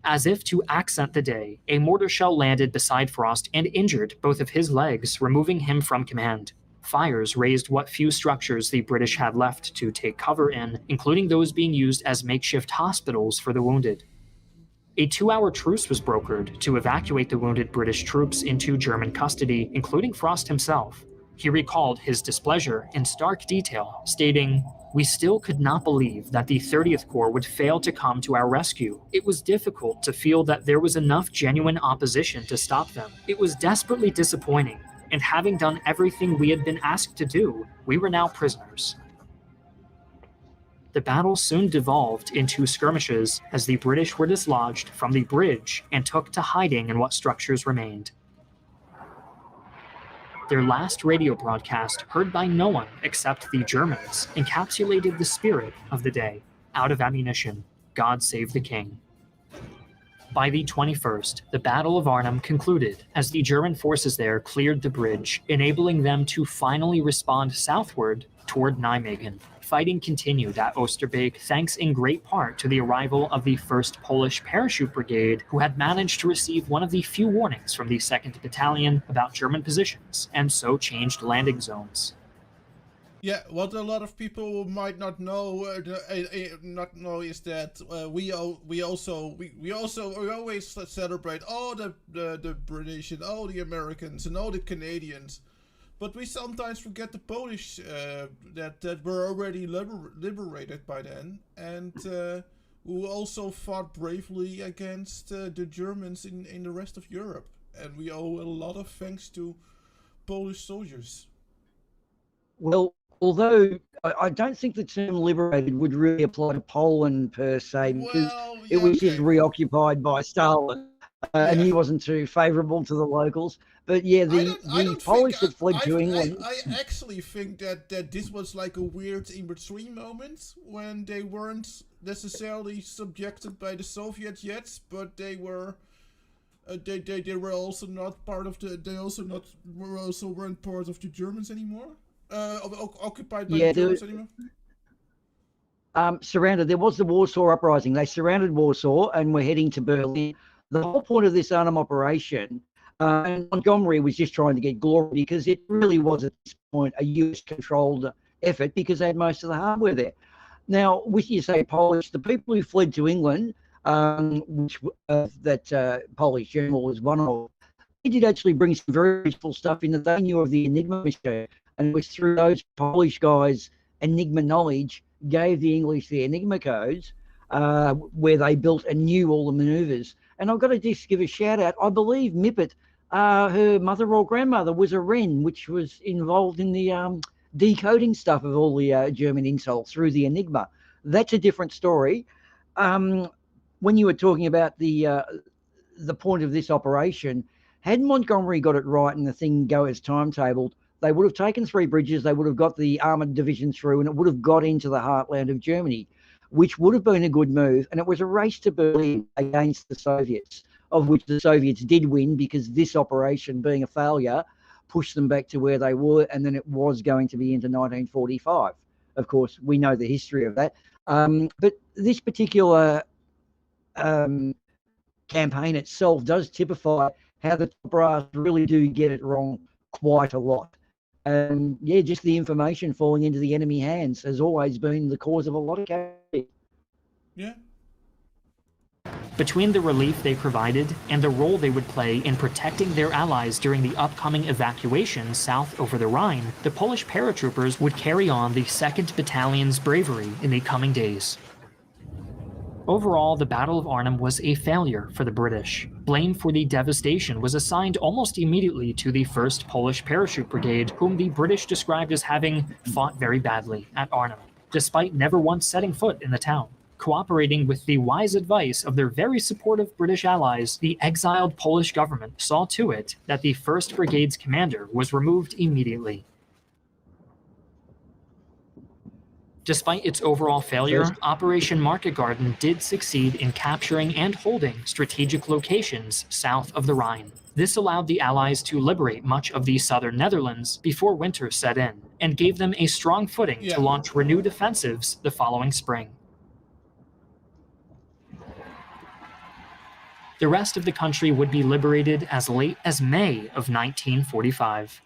As if to accent the day, a mortar shell landed beside Frost and injured both of his legs, removing him from command. Fires razed what few structures the British had left to take cover in, including those being used as makeshift hospitals for the wounded. A 2-hour truce was brokered to evacuate the wounded British troops into German custody, including Frost himself. He recalled his displeasure in stark detail, stating, "We still could not believe that the 30th Corps would fail to come to our rescue. It was difficult to feel that there was enough genuine opposition to stop them. It was desperately disappointing, and having done everything we had been asked to do, we were now prisoners." The battle soon devolved into skirmishes as the British were dislodged from the bridge and took to hiding in what structures remained. Their last radio broadcast, heard by no one except the Germans, encapsulated the spirit of the day. Out of ammunition, God save the King. By the 21st, the Battle of Arnhem concluded as the German forces there cleared the bridge, enabling them to finally respond southward toward Nijmegen. Fighting continued at Oosterbeek thanks in great part to the arrival of the 1st Polish Parachute Brigade, who had managed to receive one of the few warnings from the 2nd Battalion about German positions, and so changed landing zones. Yeah, what a lot of people might not know, is that we always celebrate all the British and all the Americans and all the Canadians, but we sometimes forget the Polish that were already liberated by then, and who also fought bravely against the Germans in the rest of Europe, and we owe a lot of thanks to Polish soldiers. Well, although I don't think the term liberated would really apply to Poland per se, because it was just reoccupied by Stalin, and he wasn't too favourable to the locals. But yeah, the Polish that fled to England. I actually think that this was like a weird in-between moment when they weren't necessarily subjected by the Soviets yet, but they were. They were also not part of the. They also weren't part of the Germans anymore. Occupied by the Germans anymore? Surrounded. There was the Warsaw Uprising. They surrounded Warsaw and were heading to Berlin. The whole point of this Arnhem operation, and Montgomery was just trying to get glory, because it really was at this point a US-controlled effort, because they had most of the hardware there. Now, with you say Polish, the people who fled to England, which that Polish general was one of, he did actually bring some very useful stuff in that they knew of the Enigma machine. And it was through those Polish guys' Enigma knowledge gave the English the Enigma codes, where they built and knew all the manoeuvres. And I've got to just give a shout out. I believe Mippet, her mother or grandmother was a Wren, which was involved in the decoding stuff of all the German insults through the Enigma. That's a different story. When you were talking about the point of this operation, had Montgomery got it right and the thing go as timetabled, they would have taken 3 bridges, they would have got the armoured division through, and it would have got into the heartland of Germany, which would have been a good move. And it was a race to Berlin against the Soviets, of which the Soviets did win, because this operation, being a failure, pushed them back to where they were, and then it was going to be into 1945. Of course, we know the history of that. But this particular campaign itself does typify how the top brass really do get it wrong quite a lot. And yeah, just the information falling into the enemy hands has always been the cause of a lot of casualties. Yeah. Between the relief they provided and the role they would play in protecting their allies during the upcoming evacuation south over the Rhine, the Polish paratroopers would carry on the 2nd Battalion's bravery in the coming days. Overall, the Battle of Arnhem was a failure for the British. Blame for the devastation was assigned almost immediately to the 1st Polish Parachute Brigade, whom the British described as having fought very badly at Arnhem, despite never once setting foot in the town. Cooperating with the wise advice of their very supportive British allies, the exiled Polish government saw to it that the 1st Brigade's commander was removed immediately. Despite its overall failure, Operation Market Garden did succeed in capturing and holding strategic locations south of the Rhine. This allowed the Allies to liberate much of the southern Netherlands before winter set in, and gave them a strong footing to launch renewed offensives the following spring. The rest of the country would be liberated as late as May of 1945.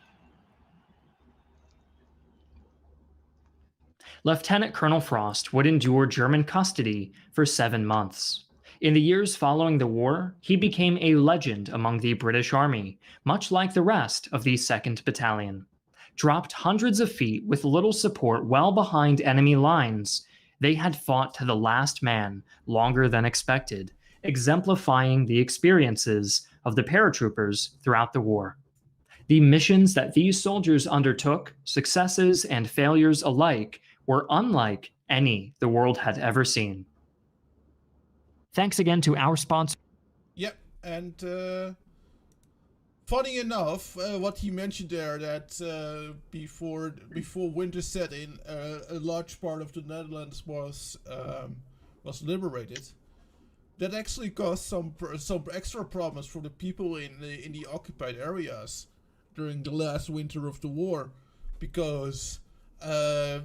Lieutenant Colonel Frost would endure German custody for 7 months. In the years following the war, he became a legend among the British Army, much like the rest of the 2nd Battalion. Dropped hundreds of feet with little support well behind enemy lines, they had fought to the last man longer than expected, exemplifying the experiences of the paratroopers throughout the war. The missions that these soldiers undertook, successes and failures alike, were unlike any the world had ever seen. Thanks again to our sponsor. Yep, and funny enough, what he mentioned there, that before winter set in, a large part of the Netherlands was liberated. that actually caused some extra problems for the people in the occupied areas during the last winter of the war, because the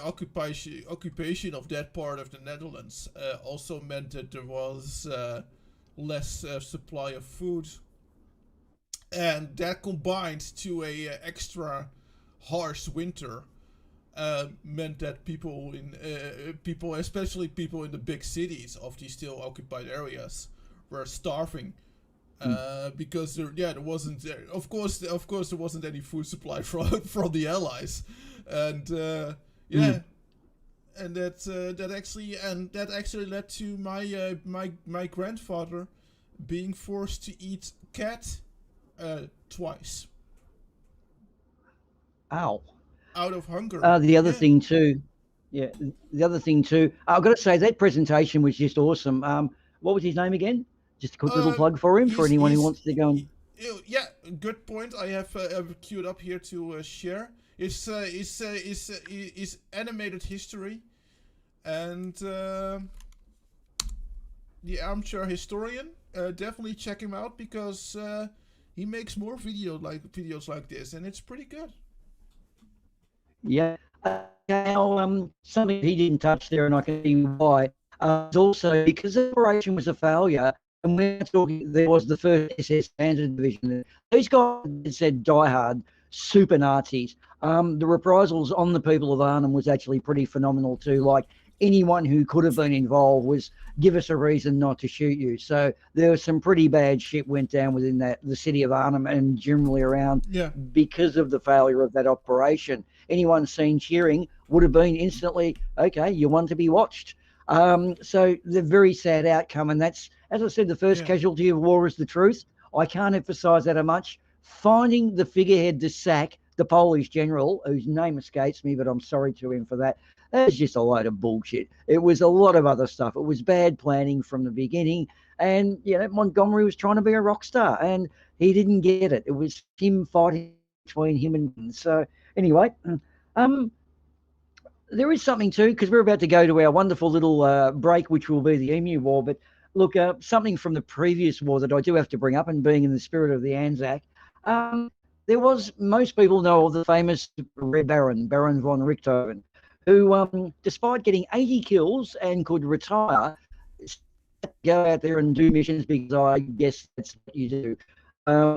occupation of that part of the Netherlands also meant that there was less supply of food, and that combined to a extra harsh winter meant that people, especially people in the big cities of these still occupied areas, were starving. Because there wasn't, of course there wasn't any food supply from the Allies, and and that actually led to my grandfather being forced to eat cat twice. Ow. Out of hunger. The other thing too, I've got to say that presentation was just awesome. What was his name again? Just a quick little plug for him, for anyone who wants to go and... Yeah, good point. I have queued up here to share. It's animated history, and the Armchair Historian. Definitely check him out, because he makes more videos like this, and it's pretty good. Yeah. Now, something he didn't touch there, and I can see why. It's also because the operation was a failure. And we're talking, there was the first SS Panzer Division. These guys said diehard super Nazis. The reprisals on the people of Arnhem was actually pretty phenomenal too. Like, anyone who could have been involved was give us a reason not to shoot you. So there was some pretty bad shit went down within the city of Arnhem and generally around because of the failure of that operation. Anyone seen cheering would have been instantly, okay, you want to be watched. So the very sad outcome, and that's, as I said, the first casualty of war is the truth. I can't emphasize that much. Finding the figurehead to sack the Polish general, whose name escapes me, but I'm sorry to him for that. That's just a load of bullshit. It was a lot of other stuff. It was bad planning from the beginning. And, Montgomery was trying to be a rock star, and he didn't get it. It was him fighting between him and... So anyway, there is something too, because we're about to go to our wonderful little break, which will be the Emu War. But look, something from the previous war that I do have to bring up, and being in the spirit of the Anzac, there was, most people know of the famous Red Baron, Baron von Richthofen, who, despite getting 80 kills and could retire, go out there and do missions, because I guess that's what you do.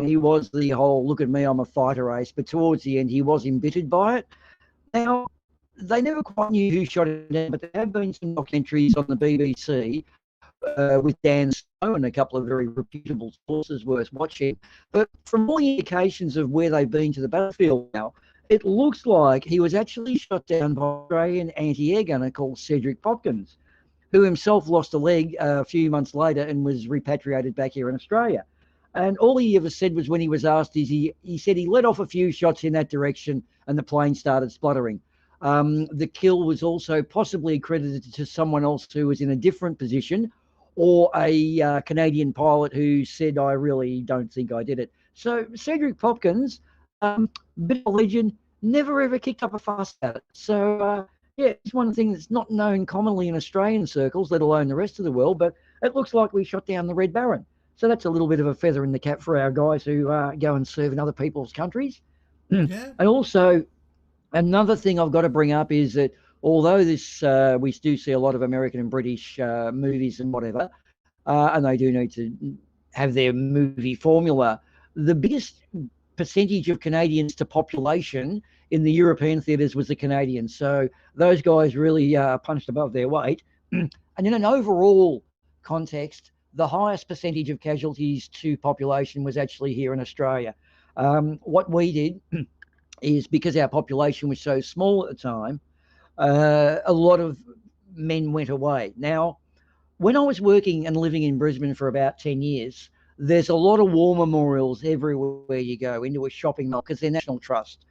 He was the whole, look at me, I'm a fighter ace, but towards the end, he was embittered by it. Now, they never quite knew who shot him down, but there have been some documentaries on the BBC with Dan Snow and a couple of very reputable sources worth watching. But from all indications of where they've been to the battlefield now, it looks like he was actually shot down by an Australian anti-air gunner called Cedric Popkins, who himself lost a leg a few months later and was repatriated back here in Australia. And all he ever said was, when he was asked, is he said he let off a few shots in that direction and the plane started spluttering. The kill was also possibly accredited to someone else who was in a different position, or a Canadian pilot who said, I really don't think I did it. So Cedric Popkins, bit of a legend, never ever kicked up a fuss about it. So it's one thing that's not known commonly in Australian circles, let alone the rest of the world, but it looks like we shot down the Red Baron. So that's a little bit of a feather in the cap for our guys who go and serve in other people's countries. Yeah. And also, another thing I've got to bring up is that although this we do see a lot of American and British movies and whatever, and they do need to have their movie formula, the biggest percentage of Canadians to population in the European theatres was the Canadians. So those guys really punched above their weight. And in an overall context, the highest percentage of casualties to population was actually here in Australia. What we did is, because our population was so small at the time, a lot of men went away. Now, when I was working and living in Brisbane for about 10 years, there's a lot of war memorials everywhere you go, into a shopping mall, because they're National Trust.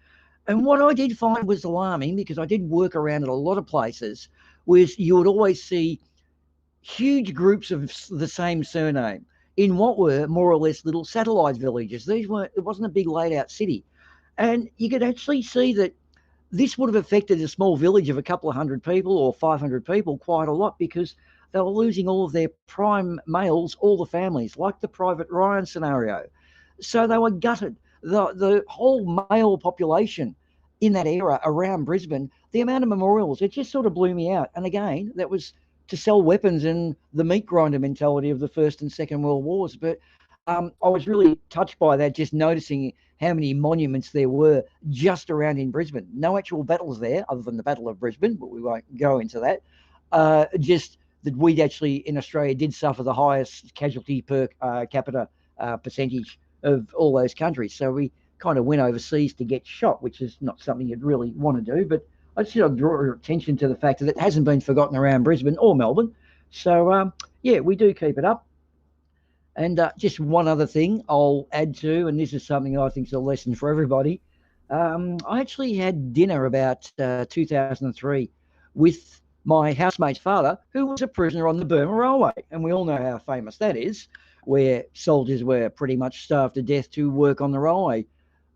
And what I did find was alarming, because I did work around at a lot of places, was you would always see huge groups of the same surname in what were more or less little satellite villages. It wasn't a big laid out city. And you could actually see that this would have affected a small village of a couple of hundred people or 500 people quite a lot, because they were losing all of their prime males, all the families, like the Private Ryan scenario. So they were gutted. The whole male population in that era around Brisbane, the amount of memorials, it just sort of blew me out. And again, that was to sell weapons and the meat grinder mentality of the First and Second World Wars. But I was really touched by that, just noticing how many monuments there were just around in Brisbane. No actual battles there, other than the Battle of Brisbane, but we won't go into that. Just that we actually, in Australia, did suffer the highest casualty per capita percentage of all those countries. So we kind of went overseas to get shot, which is not something you'd really want to do. But I just draw your attention to the fact that it hasn't been forgotten around Brisbane or Melbourne. So, yeah, we do keep it up. And just one other thing I'll add to, and this is something I think is a lesson for everybody. I actually had dinner about 2003 with my housemate's father, who was a prisoner on the Burma Railway. And we all know how famous that is, where soldiers were pretty much starved to death to work on the railway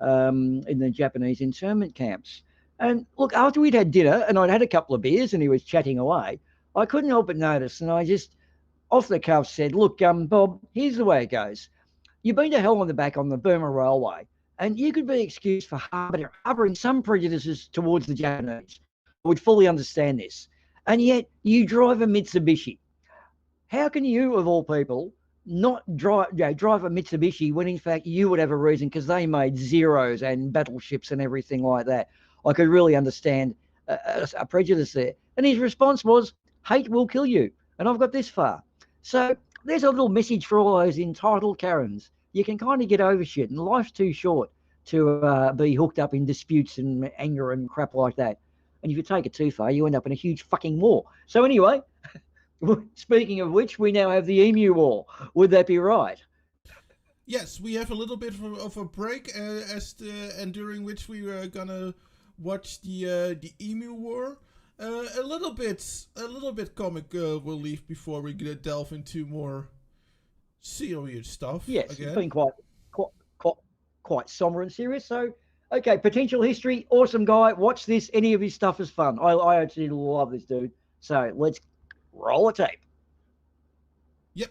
in the Japanese internment camps. And look, after we'd had dinner and I'd had a couple of beers and he was chatting away, I couldn't help but notice, and I just off the cuff said, look, Bob, here's the way it goes. You've been to hell on the back on the Burma Railway, and you could be excused for harbouring some prejudices towards the Japanese. I would fully understand this. And yet you drive a Mitsubishi. How can you, of all people, not drive a Mitsubishi when in fact you would have a reason, because they made Zeros and battleships and everything like that? I could really understand a prejudice there. And his response was, hate will kill you. And I've got this far. So there's a little message for all those entitled Karens. You can kind of get over shit, and life's too short to be hooked up in disputes and anger and crap like that. And if you take it too far, you end up in a huge fucking war. So anyway, speaking of which, we now have the Emu War. Would that be right? Yes, we have a little bit of a break, and during which we were gonna watch the Emu War. A little bit comic relief before we delve into more serious stuff. Yes, again. It's been quite somber and serious. So, okay, potential history, awesome guy. Watch this. Any of his stuff is fun. I actually love this dude. So let's roll a tape. Yep,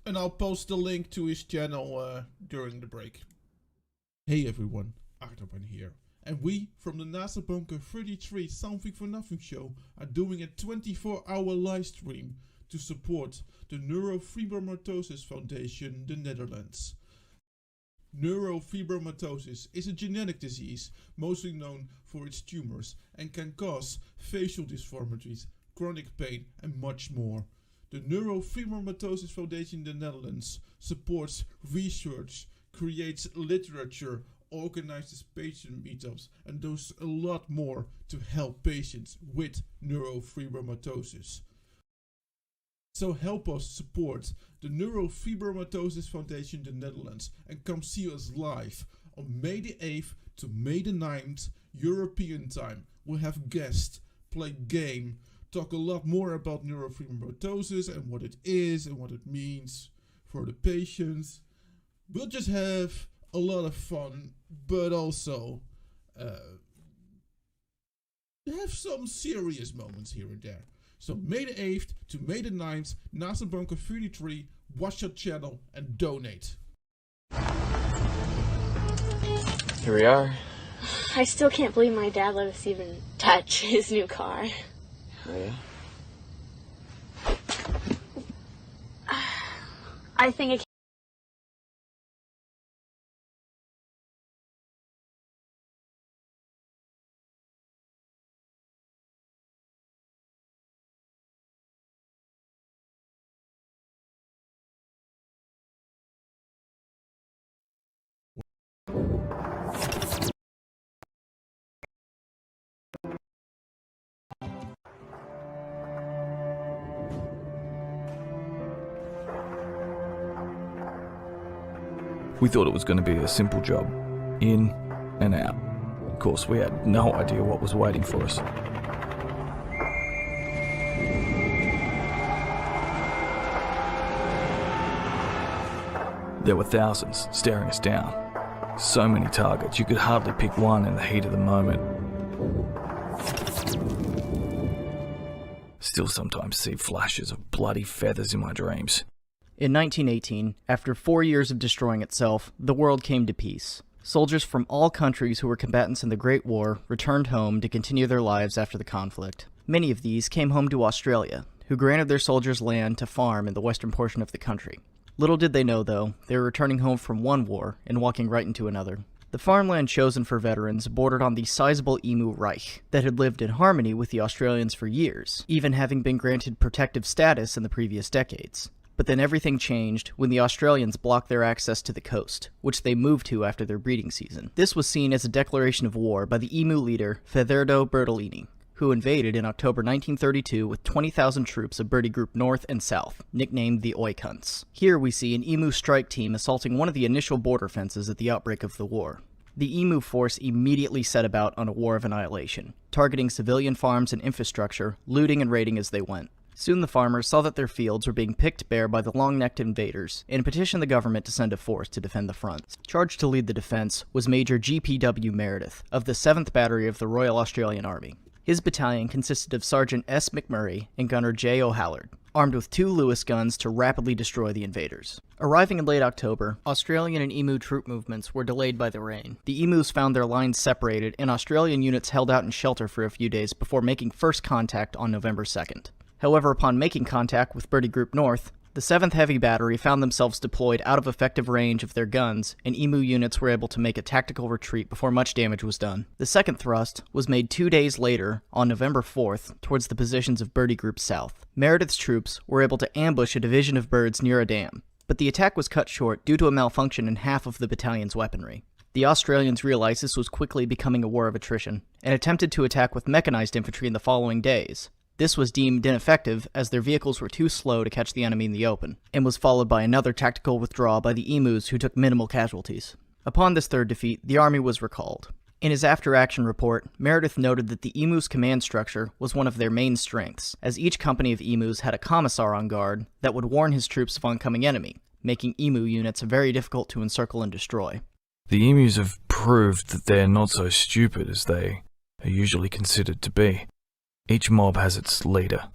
and I'll post the link to his channel during the break. Hey everyone, Achterban here. And we, from the NASA Bunker 33 Something for Nothing show, are doing a 24-hour live stream to support the Neurofibromatosis Foundation, the Netherlands. Neurofibromatosis is a genetic disease, mostly known for its tumors, and can cause facial deformities, chronic pain, and much more. The Neurofibromatosis Foundation in the Netherlands supports research, creates literature, organizes patient meetups, and does a lot more to help patients with neurofibromatosis. So help us support the Neurofibromatosis Foundation in the Netherlands and come see us live on May the 8th to May the 9th European time. We'll have guests, play game, talk a lot more about neurofibromatosis and what it is and what it means for the patients. We'll just have a lot of fun, but also have some serious moments here and there. So May the 8th to May the 9th, NASA Bunker 33, watch your channel and donate. Here we are. I still can't believe my dad let us even touch his new car. Oh yeah? I think it We thought it was going to be a simple job, in and out. Of course, we had no idea what was waiting for us. There were thousands staring us down. So many targets, you could hardly pick one in the heat of the moment. still sometimes see flashes of bloody feathers in my dreams. In 1918, after 4 years of destroying itself, the world came to peace. Soldiers from all countries who were combatants in the Great War returned home to continue their lives after the conflict. Many of these came home to Australia, who granted their soldiers land to farm in the western portion of the country. Little did they know, though, they were returning home from one war and walking right into another. The farmland chosen for veterans bordered on the sizable Emu Reich that had lived in harmony with the Australians for years, even having been granted protective status in the previous decades. But then everything changed when the Australians blocked their access to the coast, which they moved to after their breeding season. This was seen as a declaration of war by the Emu leader Fernando Bertolini, who invaded in October 1932 with 20,000 troops of Birdie Group North and South, nicknamed the Oikunts. Here we see an Emu strike team assaulting one of the initial border fences at the outbreak of the war. The Emu force immediately set about on a war of annihilation, targeting civilian farms and infrastructure, looting and raiding as they went. Soon the farmers saw that their fields were being picked bare by the long-necked invaders and petitioned the government to send a force to defend the fronts. Charged to lead the defense was Major G.P.W. Meredith of the 7th Battery of the Royal Australian Army. His battalion consisted of Sergeant S. McMurray and Gunner J. O'Hallard, armed with 2 Lewis guns to rapidly destroy the invaders. Arriving in late October, Australian and Emu troop movements were delayed by the rain. The Emus found their lines separated, and Australian units held out in shelter for a few days before making first contact on November 2nd. However, upon making contact with Birdie Group North, the 7th Heavy Battery found themselves deployed out of effective range of their guns, and Emu units were able to make a tactical retreat before much damage was done. The second thrust was made 2 days later, on November 4th, towards the positions of Birdie Group South. Meredith's troops were able to ambush a division of birds near a dam, but the attack was cut short due to a malfunction in half of the battalion's weaponry. The Australians realized this was quickly becoming a war of attrition, and attempted to attack with mechanized infantry in the following days. This was deemed ineffective as their vehicles were too slow to catch the enemy in the open, and was followed by another tactical withdrawal by the Emus who took minimal casualties. Upon this third defeat, the army was recalled. In his after-action report, Meredith noted that the Emus' command structure was one of their main strengths, as each company of Emus had a commissar on guard that would warn his troops of oncoming enemy, making Emu units very difficult to encircle and destroy. The Emus have proved that they're not so stupid as they are usually considered to be. Each mob has its leader,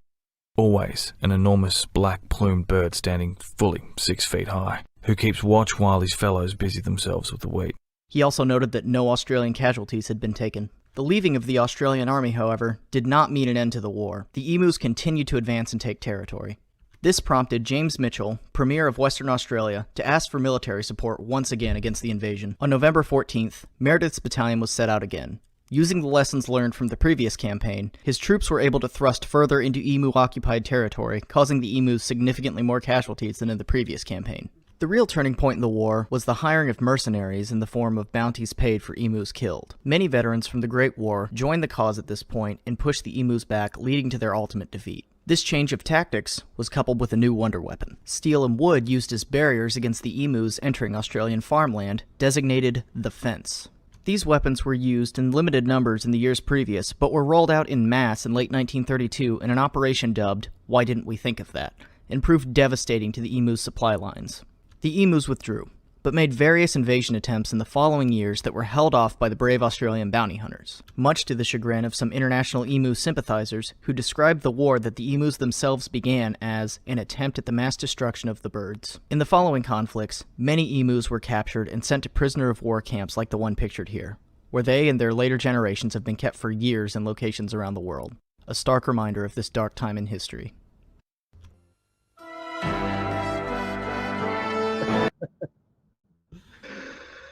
always an enormous black-plumed bird standing fully 6 feet high, who keeps watch while his fellows busy themselves with the wheat. He also noted that no Australian casualties had been taken. The leaving of the Australian army, however, did not mean an end to the war. The Emus continued to advance and take territory. This prompted James Mitchell, Premier of Western Australia, to ask for military support once again against the invasion. On November 14th, Meredith's battalion was set out again. Using the lessons learned from the previous campaign, his troops were able to thrust further into Emu-occupied territory, causing the Emus significantly more casualties than in the previous campaign. The real turning point in the war was the hiring of mercenaries in the form of bounties paid for Emus killed. Many veterans from the Great War joined the cause at this point and pushed the Emus back, leading to their ultimate defeat. This change of tactics was coupled with a new wonder weapon, steel and wood used as barriers against the Emus entering Australian farmland, designated the Fence. These weapons were used in limited numbers in the years previous, but were rolled out in mass in late 1932 in an operation dubbed Why Didn't We Think of That, and proved devastating to the Emus' supply lines. The Emus withdrew, but made various invasion attempts in the following years that were held off by the brave Australian bounty hunters, much to the chagrin of some international Emu sympathizers who described the war that the Emus themselves began as an attempt at the mass destruction of the birds. In the following conflicts, many Emus were captured and sent to prisoner of war camps like the one pictured here, where they and their later generations have been kept for years in locations around the world. A stark reminder of this dark time in history.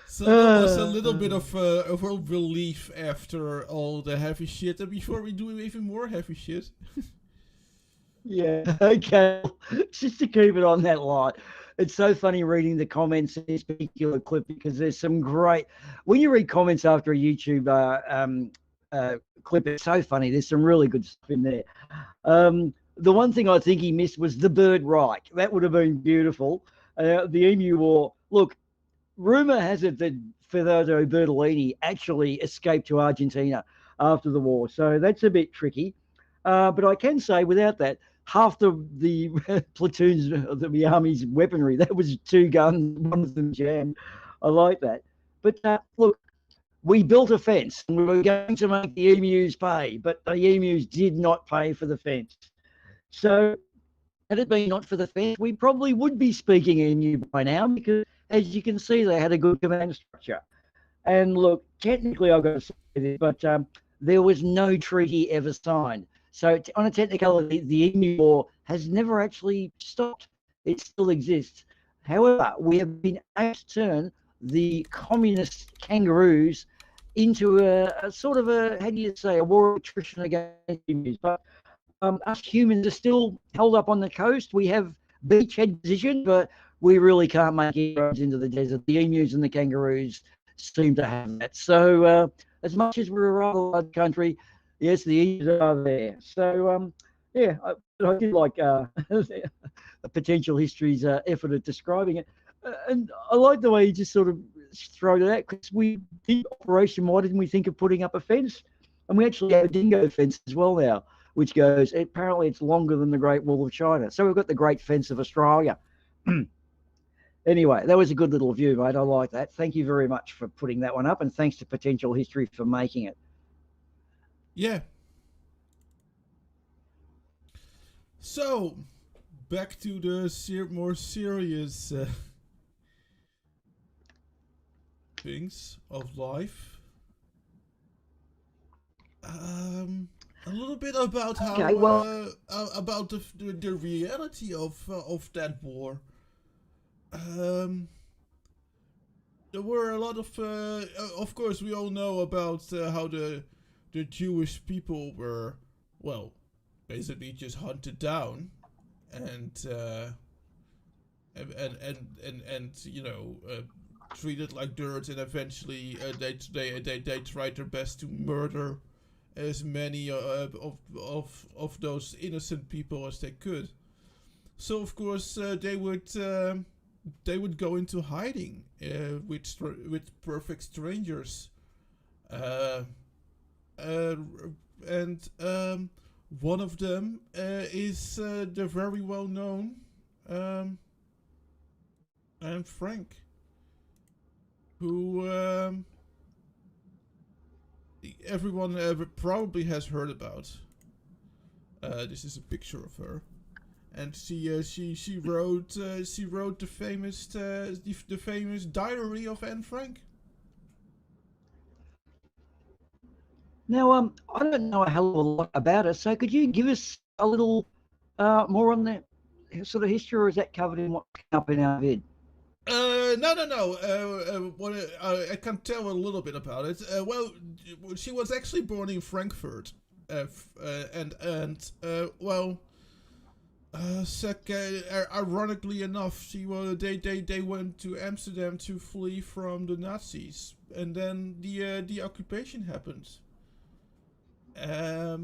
So that was a little bit of a relief after all the heavy shit. And before we do even more heavy shit. Yeah, okay. Just to keep it on that line. It's so funny reading the comments in this particular clip because there's some great... When you read comments after a YouTube clip, it's so funny. There's some really good stuff in there. The one thing I think he missed was the Bird Reich. That would have been beautiful. The Emu War. Look, rumor has it that Fernando Bertolini actually escaped to Argentina after the war, so that's a bit tricky. But I can say, without that, half the platoons of the army's weaponry, that was 2 guns, one of them jammed. I like that. But look, we built a fence, and we were going to make the Emus pay, but the Emus did not pay for the fence. So had it been not for the fence, we probably would be speaking emu by now, because as you can see, they had a good command structure. And look, technically, I've got to say this, but there was no treaty ever signed. So on a technicality, the Emu War has never actually stopped. It still exists. However, we have been able to turn the communist kangaroos into a sort of a, how do you say, a war of attrition against emus. But us humans are still held up on the coast. We have beachhead position, but we really can't make inroads into the desert. The emus and the kangaroos seem to have that. So as much as we're a rather large country, yes, the emus are there. So yeah, I did like a Potential History's effort at describing it. And I like the way he just sort of throw it out, because we did Operation Why Didn't We Think of Putting Up a Fence? And we actually have a dingo fence as well now, which goes, apparently it's longer than the Great Wall of China. So we've got the Great Fence of Australia. Anyway, that was a good little view, mate. I like that. Thank you very much for putting that one up, and thanks to Potential History for making it. Yeah. So, back to the more serious things of life. A little bit about how about the reality of that war. There were a lot of course, we all know about how the Jewish people were, well, basically just hunted down, and you know, treated like dirt, and eventually they tried their best to murder as many of those innocent people as they could. So of course they would go into hiding with perfect strangers, and one of them is the very well known Anne Frank, who everyone probably has heard about. This is a picture of her, and she wrote the famous Diary of Anne Frank. Now, I don't know a hell of a lot about it, so could you give us a little more on the sort of history, or is that covered in what's up in our vid? No. I can tell a little bit about it. Well, she was actually born in Frankfurt, ironically enough, they went to Amsterdam to flee from the Nazis, and then the occupation happened. For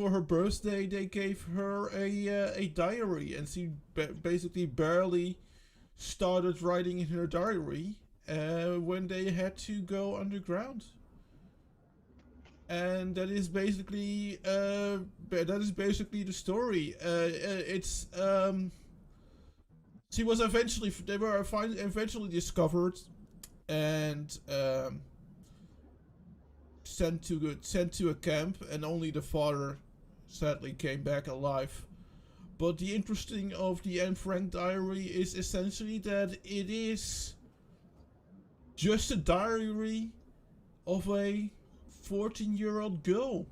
her birthday they gave her a diary, and she basically barely started writing in her diary when they had to go underground. And that is basically the story. She was eventually discovered and sent to a camp, and only the father sadly came back alive. But the interesting of the Anne Frank diary is essentially that it is just a diary of a 14-year-old girl.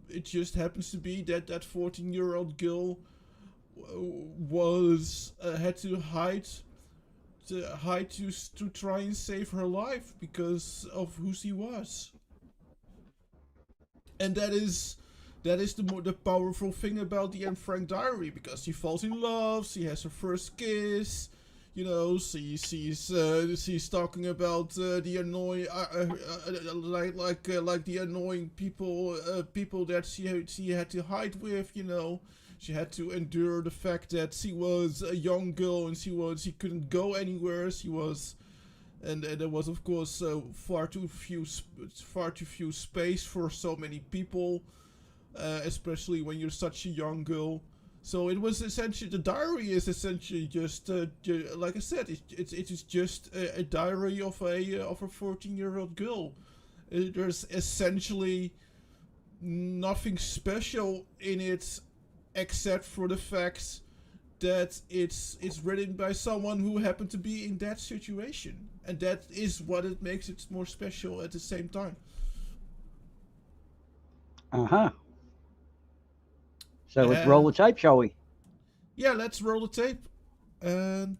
It just happens to be that 14-year-old girl was had to hide to try and save her life because of who she was. And that is the powerful thing about the Anne Frank diary, because she falls in love, she has her first kiss, you know, she's talking about the annoying like the annoying people that she had to hide with, you know. She had to endure the fact that she was a young girl and she couldn't go anywhere. And there was of course far too few space for so many people, especially when you're such a young girl. So it was essentially, the diary is essentially just like I said, it is just a diary of a 14-year-old girl, There's essentially nothing special in it except for the fact that it's written by someone who happened to be in that situation, and that is what it makes it more special at the same time. So let's roll the tape, shall we? Yeah, let's roll the tape. And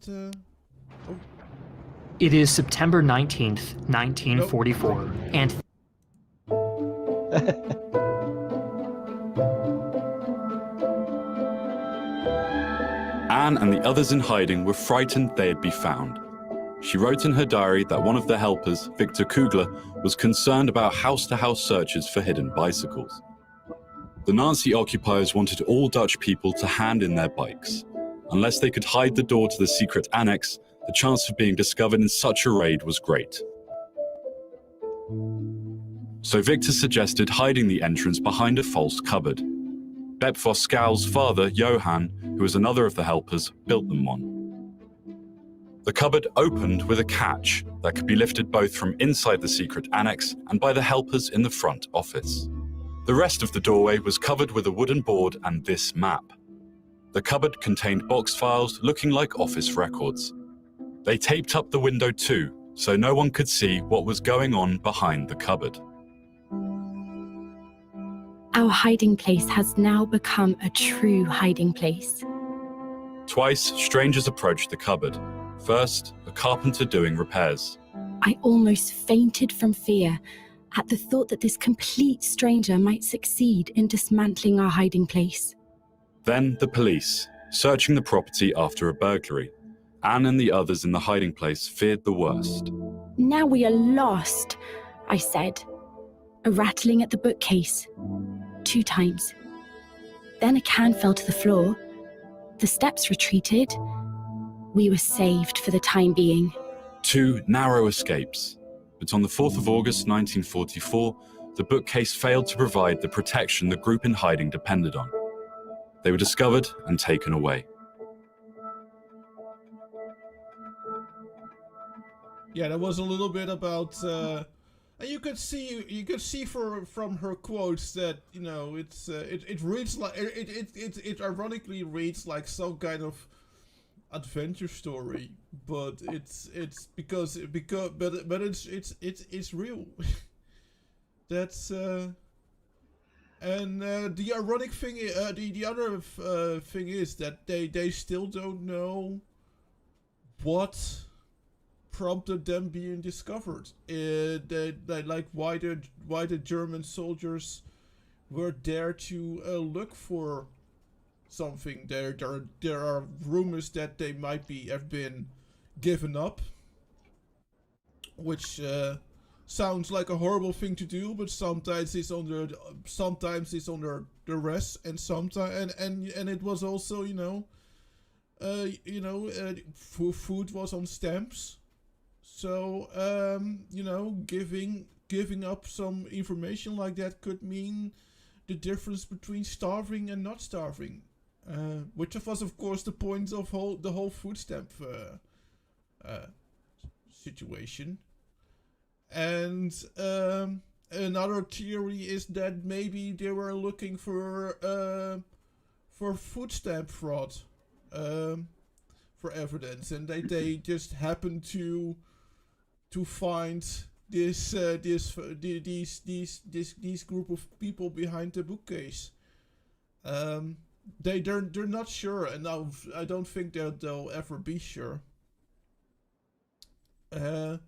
It is September 19th, 1944, and Anne and the others in hiding were frightened they'd be found. She wrote in her diary that one of the helpers, Victor Kugler, was concerned about house-to-house searches for hidden bicycles. The Nazi occupiers wanted all Dutch people to hand in their bikes. Unless they could hide the door to the secret annex, the chance of being discovered in such a raid was great. So Victor suggested hiding the entrance behind a false cupboard. Bep Voskouw's father, Johan, who was another of the helpers, built them one. The cupboard opened with a catch that could be lifted both from inside the secret annex and by the helpers in the front office. The rest of the doorway was covered with a wooden board and this map. The cupboard contained box files looking like office records. They taped up the window too, so no one could see what was going on behind the cupboard. Our hiding place has now become a true hiding place. Twice, strangers approached the cupboard. First, a carpenter doing repairs. I almost fainted from fear at the thought that this complete stranger might succeed in dismantling our hiding place. Then the police, searching the property after a burglary. Anne and the others in the hiding place feared the worst. Now we are lost, I said. A rattling at the bookcase. 2 times. Then a can fell to the floor. The steps retreated. We were saved for the time being. 2 narrow escapes. But on the 4th of August 1944, the bookcase failed to provide the protection the group in hiding depended on. They were discovered and taken away. Yeah, that was a little bit about. And you could see from her quotes that, you know, it reads like it ironically reads like some kind of adventure story, but it's real. That's and the ironic thing, the other thing is that they still don't know what prompted them being discovered. They like why the German soldiers were there to look for something. There are rumors that they might have been given up, which sounds like a horrible thing to do, but sometimes it's under duress, and sometimes and it was also, food was on stamps. So, giving up some information like that could mean the difference between starving and not starving. Which was, of course, the point of the whole food stamp situation. And another theory is that maybe they were looking for food stamp fraud for evidence, and they just happened to find this group of people behind the bookcase. They're not sure, and I don't think they'll ever be sure. And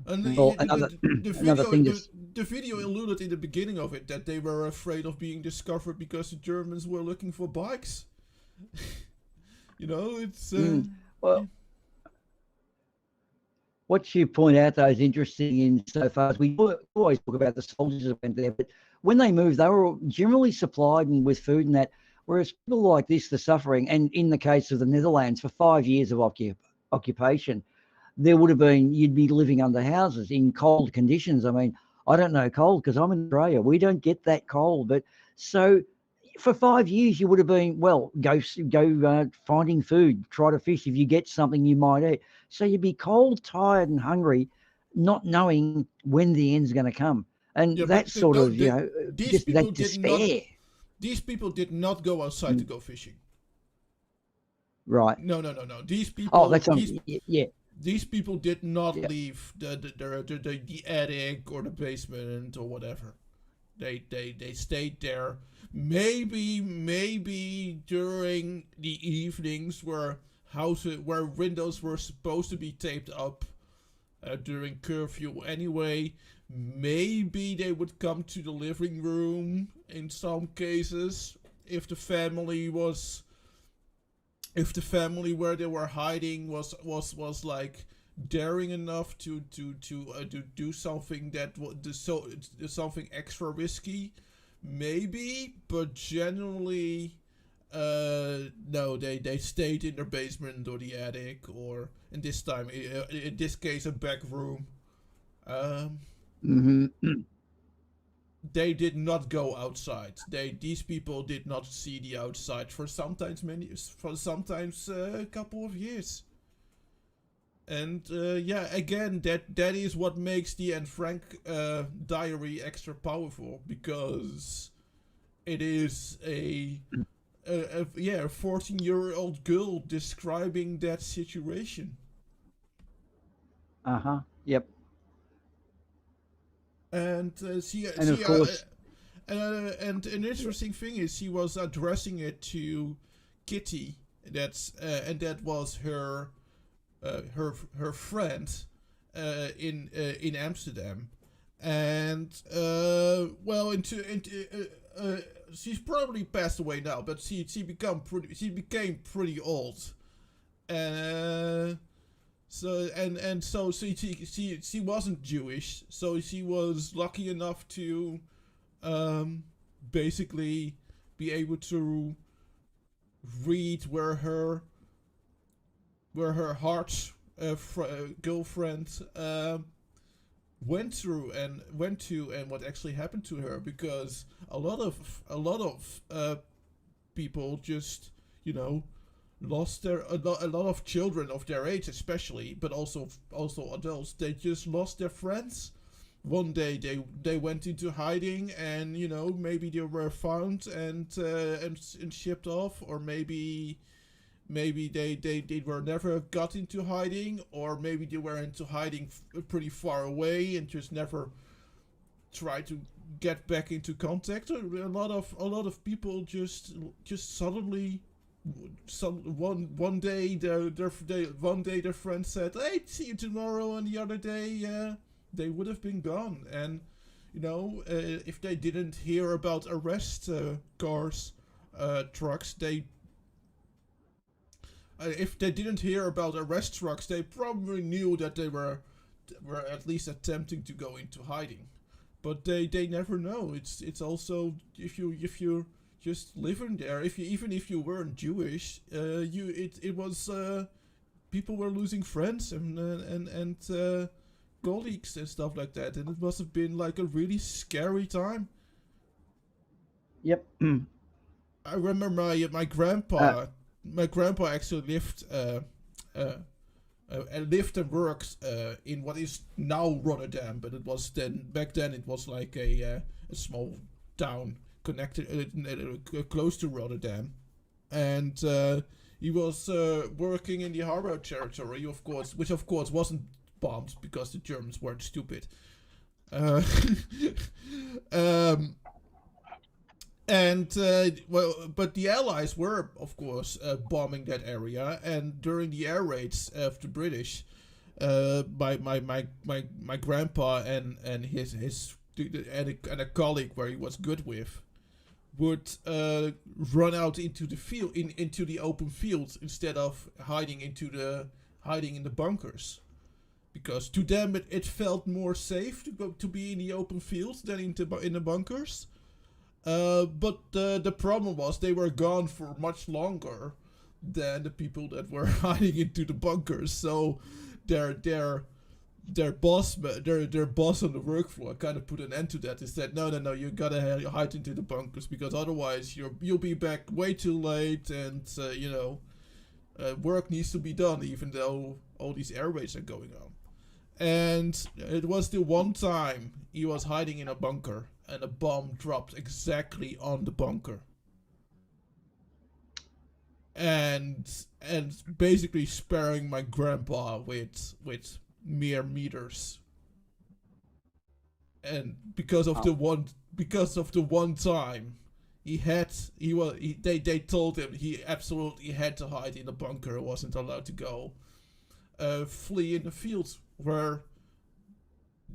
the video alluded in the beginning of it that they were afraid of being discovered because the Germans were looking for bikes. It's well. What you point out, though, is interesting insofar as we always talk about the soldiers that went there, but when they moved, they were generally supplied with food and that, whereas people like this, the suffering, and in the case of the Netherlands, for 5 years of occupation, there would have been, you'd be living under houses in cold conditions. I mean, I don't know cold because I'm in Australia. We don't get that cold. But so for 5 years, you would have been, well, go finding food, try to fish. If you get something, you might eat. So you'd be cold, tired, and hungry. not knowing when the end's going to come, and that sort of just that despair. These people did not go outside to go fishing. Right. No. These people. Oh, that's yeah. These people did not leave the attic or the basement or whatever. They stayed there. Maybe during the evenings where windows were supposed to be taped up during curfew anyway. Maybe they would come to the living room in some cases if the family where they were hiding was like daring enough to do something something extra risky, maybe, but generally no, they stayed in their basement or the attic, or in this case a back room. They did not go outside. These people did not see the outside for sometimes a couple of years. And again, that is what makes the Anne Frank diary extra powerful, because it is a 14-year-old girl describing that situation. Yep. And of course, and an interesting thing is she was addressing it to Kitty. That was her friend in Amsterdam, and she's probably passed away now, but she became pretty old, so she wasn't Jewish, so she was lucky enough to basically be able to read where her heart girlfriend went to and what actually happened to her, because a lot of people just lost a lot of children of their age especially, but also adults, they just lost their friends. One day they went into hiding, and maybe they were found and shipped off, or maybe they were never got into hiding, or maybe they were into hiding pretty far away and just never tried to get back into contact. A lot of people just suddenly one day their friend said, "Hey, see you tomorrow," and the other day they would have been gone. And if they didn't hear about arrest trucks, if they didn't hear about arrest trucks, they probably knew that they were at least attempting to go into hiding. But they never know. It's also if you just living there, even if you weren't Jewish, it was people were losing friends and colleagues and stuff like that, and it must have been like a really scary time. Yep. I remember my grandpa. My grandpa actually lived and worked in what is now Rotterdam, but back then it was like a small town connected close to Rotterdam, and he was working in the Harbor territory, which of course wasn't bombed because the Germans weren't stupid. But the Allies were, of course, bombing that area, and during the air raids of the British, my grandpa and a colleague where he was good with would run out into the field, into the open field, instead of hiding in the bunkers, because to them it felt more safe to be in the open field than in the bunkers. But the problem was they were gone for much longer than the people that were hiding into the bunkers. So their boss on the work floor kind of put an end to that. He said, no, you gotta hide into the bunkers, because otherwise you'll be back way too late, and work needs to be done even though all these air raids are going on. And it was the one time he was hiding in a bunker, and a bomb dropped exactly on the bunker. And basically sparing my grandpa with mere meters. And because of the one time they told him he absolutely had to hide in a bunker, wasn't allowed to go flee in the fields where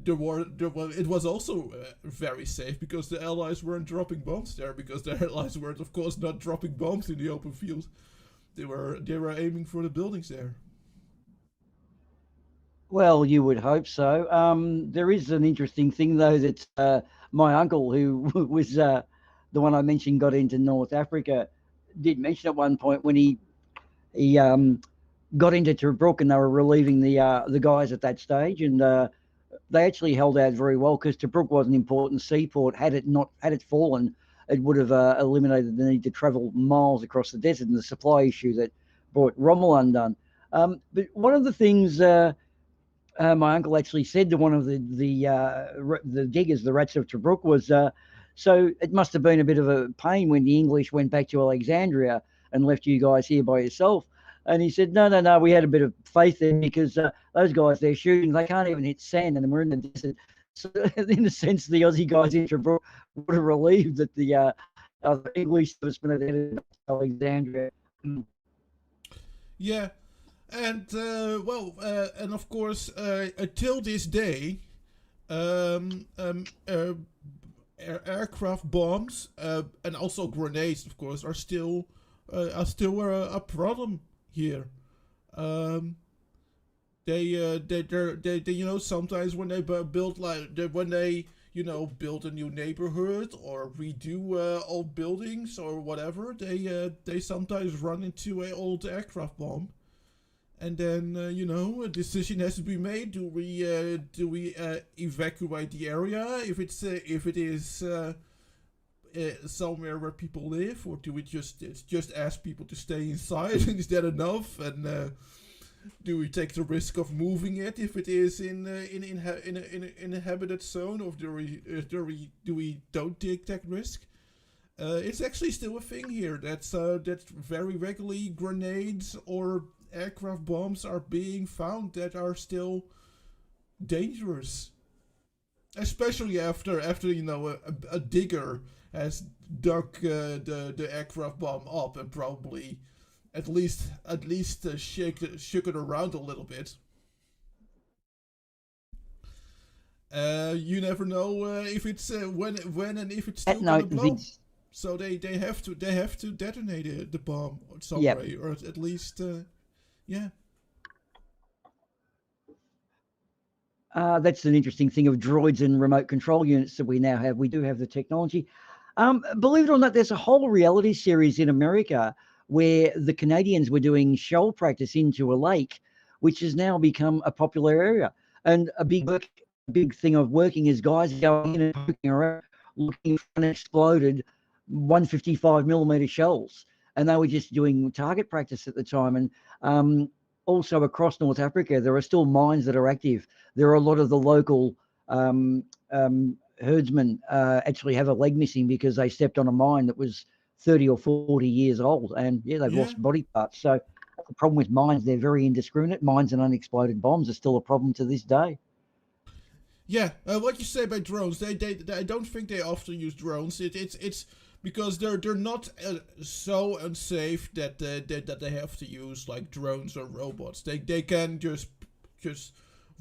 it was also very safe, because the Allies weren't dropping bombs there, because the Allies were of course not dropping bombs in the open field. They were aiming for the buildings there. Well, you would hope so. There is an interesting thing, though, that my uncle, who was the one I mentioned got into North Africa, did mention at one point when he got into Tobruk, and they were relieving the guys at that stage, and they actually held out very well, because Tobruk was an important seaport. Had it fallen, it would have eliminated the need to travel miles across the desert and the supply issue that brought Rommel undone. But one of the things my uncle actually said to one of the diggers, the rats of Tobruk, was so it must have been a bit of a pain when the English went back to Alexandria and left you guys here by yourself. And he said, no, we had a bit of faith in, because those guys they're shooting, they can't even hit sand, and we're in the desert. So in a sense, the Aussie guys in Tobruk would have relieved that the English servicemen had headed to Alexandria. Yeah, and and of course, until this day, aircraft bombs and also grenades, of course, are still a problem here. They sometimes when they build build a new neighborhood or redo old buildings or whatever, they sometimes run into an old aircraft bomb, and then a decision has to be made. Do we evacuate the area if it is somewhere where people live, or do we just ask people to stay inside? And is that enough? And do we take the risk of moving it if it is in an inhabited zone, or do we don't take that risk? It's actually still a thing here. That's very regularly grenades or aircraft bombs are being found that are still dangerous, especially after a digger has dug the aircraft bomb up and probably at least shook it around a little bit. You never know if it's when and if it's still gonna blow. So they have to detonate the bomb some way, or at least That's an interesting thing of droids and remote control units that we now have. We do have the technology. Believe it or not, there's a whole reality series in America where the Canadians were doing shell practice into a lake, which has now become a popular area. And a big thing of working is guys going in and poking around, looking for unexploded 155 millimeter shells. And they were just doing target practice at the time. And also across North Africa, there are still mines that are active. There are a lot of the local herdsmen actually have a leg missing because they stepped on a mine that was 30 or 40 years old, and they've lost body parts. So the problem with mines, they're very indiscriminate. Mines and unexploded bombs are still a problem to this day. Yeah, what you say about drones? I don't think they often use drones. It's because they're not so unsafe that they have to use like drones or robots. They can just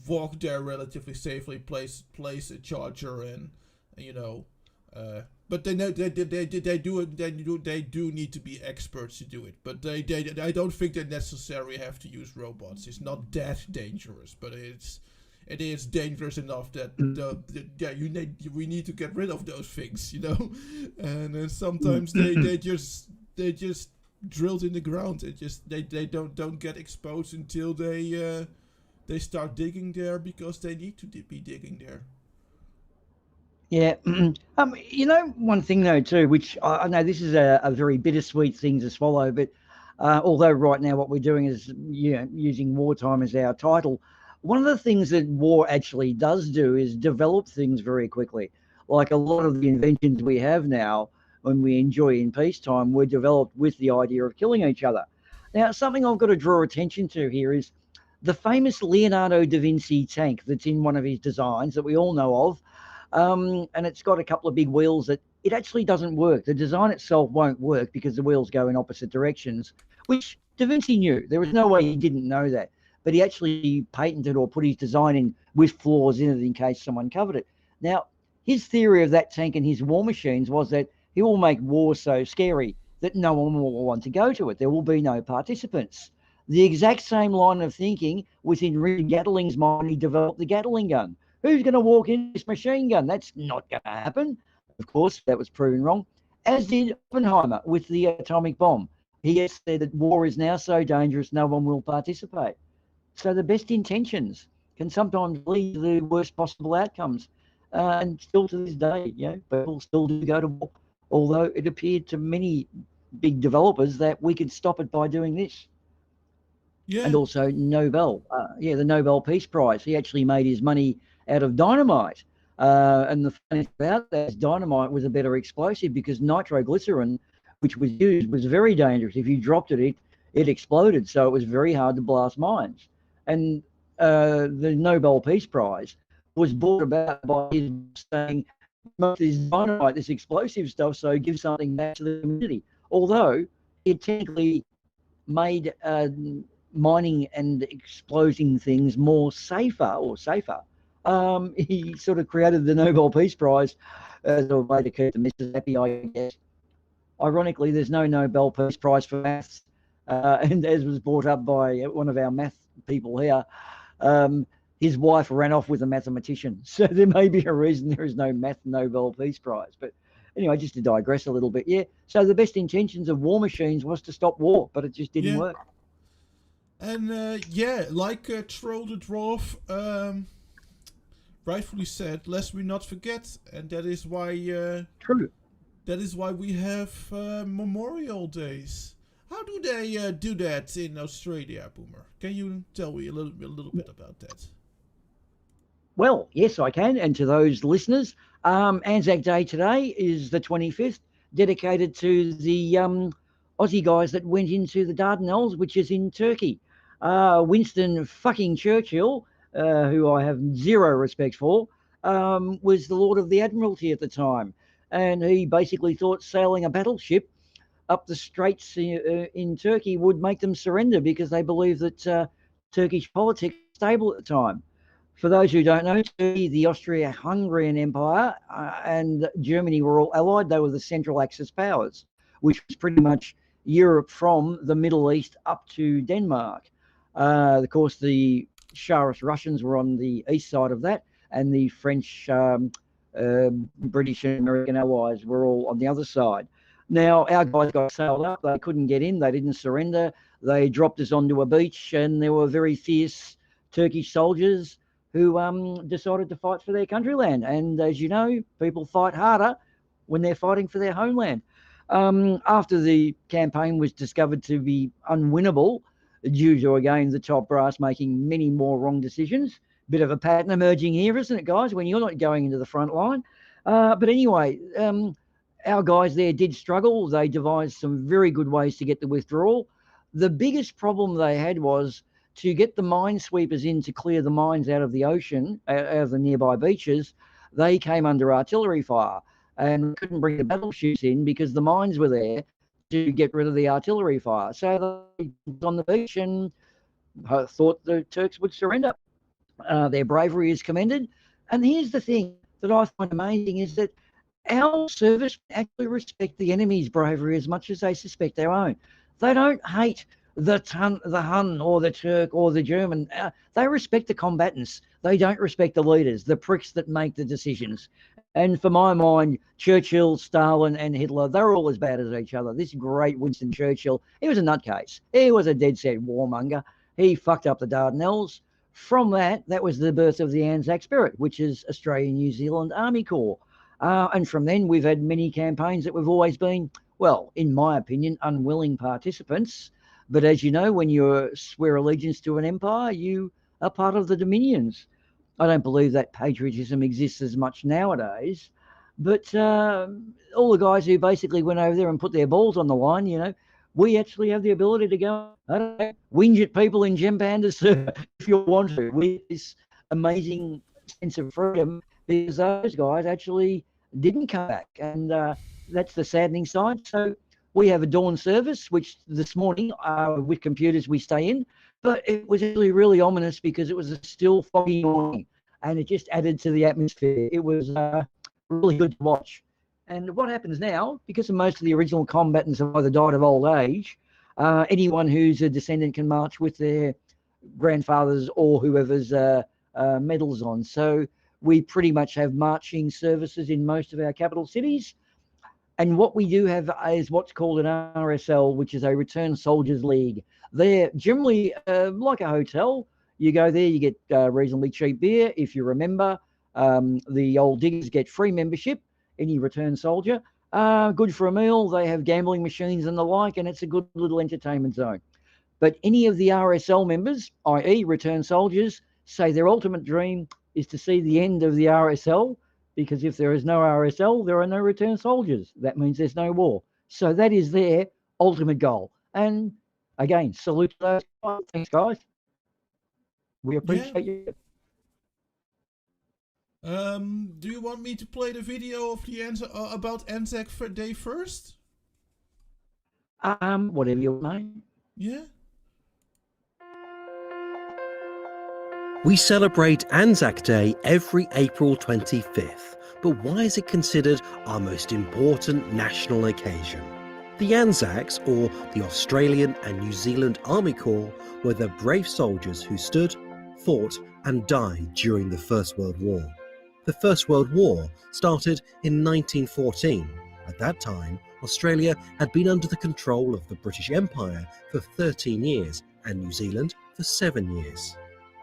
walk there relatively safely, place a charger, and but they do need to be experts to do it. But I don't think they necessarily have to use robots. It's not that dangerous, but it is dangerous enough that we need to get rid of those things, and sometimes they just drilled in the ground. They don't get exposed until they start digging there because they need to be digging there. Yeah. One thing though too, which I know this is a very bittersweet thing to swallow, but although right now what we're doing is using wartime as our title, one of the things that war actually does do is develop things very quickly. Like a lot of the inventions we have now, when we enjoy in peacetime, were developed with the idea of killing each other. Now, something I've got to draw attention to here is the famous Leonardo da Vinci tank that's in one of his designs that we all know of. And it's got a couple of big wheels that it actually doesn't work. The design itself won't work because the wheels go in opposite directions, which Da Vinci knew. There was no way he didn't know that. But he actually patented or put his design in with flaws in it in case someone covered it. Now, his theory of that tank and his war machines was that he will make war so scary that no one will want to go to it. There will be no participants. The exact same line of thinking was in Richard Gatling's mind. He developed the Gatling gun. Who's going to walk in this machine gun? That's not going to happen. Of course, that was proven wrong, as did Oppenheimer with the atomic bomb. He has said that war is now so dangerous no one will participate. So the best intentions can sometimes lead to the worst possible outcomes. And still to this day, people still do go to war, although it appeared to many big developers that we could stop it by doing this. Yeah. And also Nobel, the Nobel Peace Prize. He actually made his money out of dynamite. And the funny thing about that is dynamite was a better explosive because nitroglycerin, which was used, was very dangerous. If you dropped it, it exploded. So it was very hard to blast mines. And the Nobel Peace Prize was brought about by his saying, this dynamite, this explosive stuff, so give something back to the community. Although it technically made mining and exploding things more safer. He sort of created the Nobel Peace Prize as a way to keep the missus happy, I guess. Ironically, there's no Nobel Peace Prize for maths, and as was brought up by one of our math people here, his wife ran off with a mathematician. So there may be a reason there is no math Nobel Peace Prize. But anyway, just to digress a little bit, so the best intentions of war machines was to stop war, but it just didn't work. And like Troll the Dwarf rightfully said, lest we not forget, and that is why true. That is why we have Memorial Days. How do they do that in Australia, Boomer? Can you tell me a little bit about that? Well, yes, I can. And to those listeners, Anzac Day today is the 25th, dedicated to the Aussie guys that went into the Dardanelles, which is in Turkey. Winston fucking Churchill, who I have zero respect for, was the Lord of the Admiralty at the time. And he basically thought sailing a battleship up the straits in Turkey would make them surrender because they believed that Turkish politics was stable at the time. For those who don't know, Turkey, the Austro-Hungarian Empire, and Germany were all allied. They were the Central Axis powers, which was pretty much Europe from the Middle East up to Denmark. Of course, the Tsarist Russians were on the east side of that, and the French, British and American allies were all on the other side. Now, our guys got sailed up. They couldn't get in. They didn't surrender. They dropped us onto a beach, and there were very fierce Turkish soldiers who decided to fight for their countryland. And as you know, people fight harder when they're fighting for their homeland. After the campaign was discovered to be unwinnable, due to, again, the top brass making many more wrong decisions. Bit of a pattern emerging here, isn't it, guys, when you're not going into the front line? But anyway, our guys there did struggle. They devised some very good ways to get the withdrawal. The biggest problem they had was to get the minesweepers in to clear the mines out of the ocean, out of the nearby beaches. They came under artillery fire and couldn't bring the battleships in because the mines were there to get rid of the artillery fire. So they were on the beach and thought the Turks would surrender. Their bravery is commended. And here's the thing that I find amazing is that our service actually respect the enemy's bravery as much as they suspect their own. They don't hate the Hun or the Turk or the German. They respect the combatants. They don't respect the leaders, the pricks that make the decisions. And for my mind, Churchill, Stalin and Hitler, they're all as bad as each other. This great Winston Churchill, he was a nutcase. He was a dead set warmonger. He fucked up the Dardanelles. From that was the birth of the Anzac Spirit, which is Australian-New Zealand Army Corps. And from then, we've had many campaigns that we've always been, well, in my opinion, unwilling participants. But as you know, when you swear allegiance to an empire, you are part of the Dominions. I don't believe that patriotism exists as much nowadays, but all the guys who basically went over there and put their balls on the line, you know, we actually have the ability to go, I don't know, whinge at people in gem pandas if you want to, with this amazing sense of freedom, because those guys actually didn't come back, and that's the saddening side. So we have a dawn service, which this morning with computers we stay in, but it was actually really ominous because it was a still foggy morning, and it just added to the atmosphere. It was really good to watch. And what happens now, because most of the original combatants have either died of old age, anyone who's a descendant can march with their grandfathers or whoever's medals on. So we pretty much have marching services in most of our capital cities. And what we do have is what's called an RSL, which is a Return Soldiers League. They're generally like a hotel. You go there, you get reasonably cheap beer. If you remember, the old diggers get free membership, any return soldier. Good for a meal. They have gambling machines and the like, and it's a good little entertainment zone. But any of the RSL members, i.e. return soldiers, say their ultimate dream is to see the end of the RSL, because if there is no RSL, there are no return soldiers. That means there's no war. So that is their ultimate goal. And again, salute to those guys. Thanks, guys. We appreciate you. Do you want me to play the video of the about Anzac Day first? Whatever you want. Yeah. We celebrate Anzac Day every April 25th, but why is it considered our most important national occasion? The Anzacs, or the Australian and New Zealand Army Corps, were the brave soldiers who stood, fought and died during the First World War. The First World War started in 1914. At that time, Australia had been under the control of the British Empire for 13 years and New Zealand for 7 years.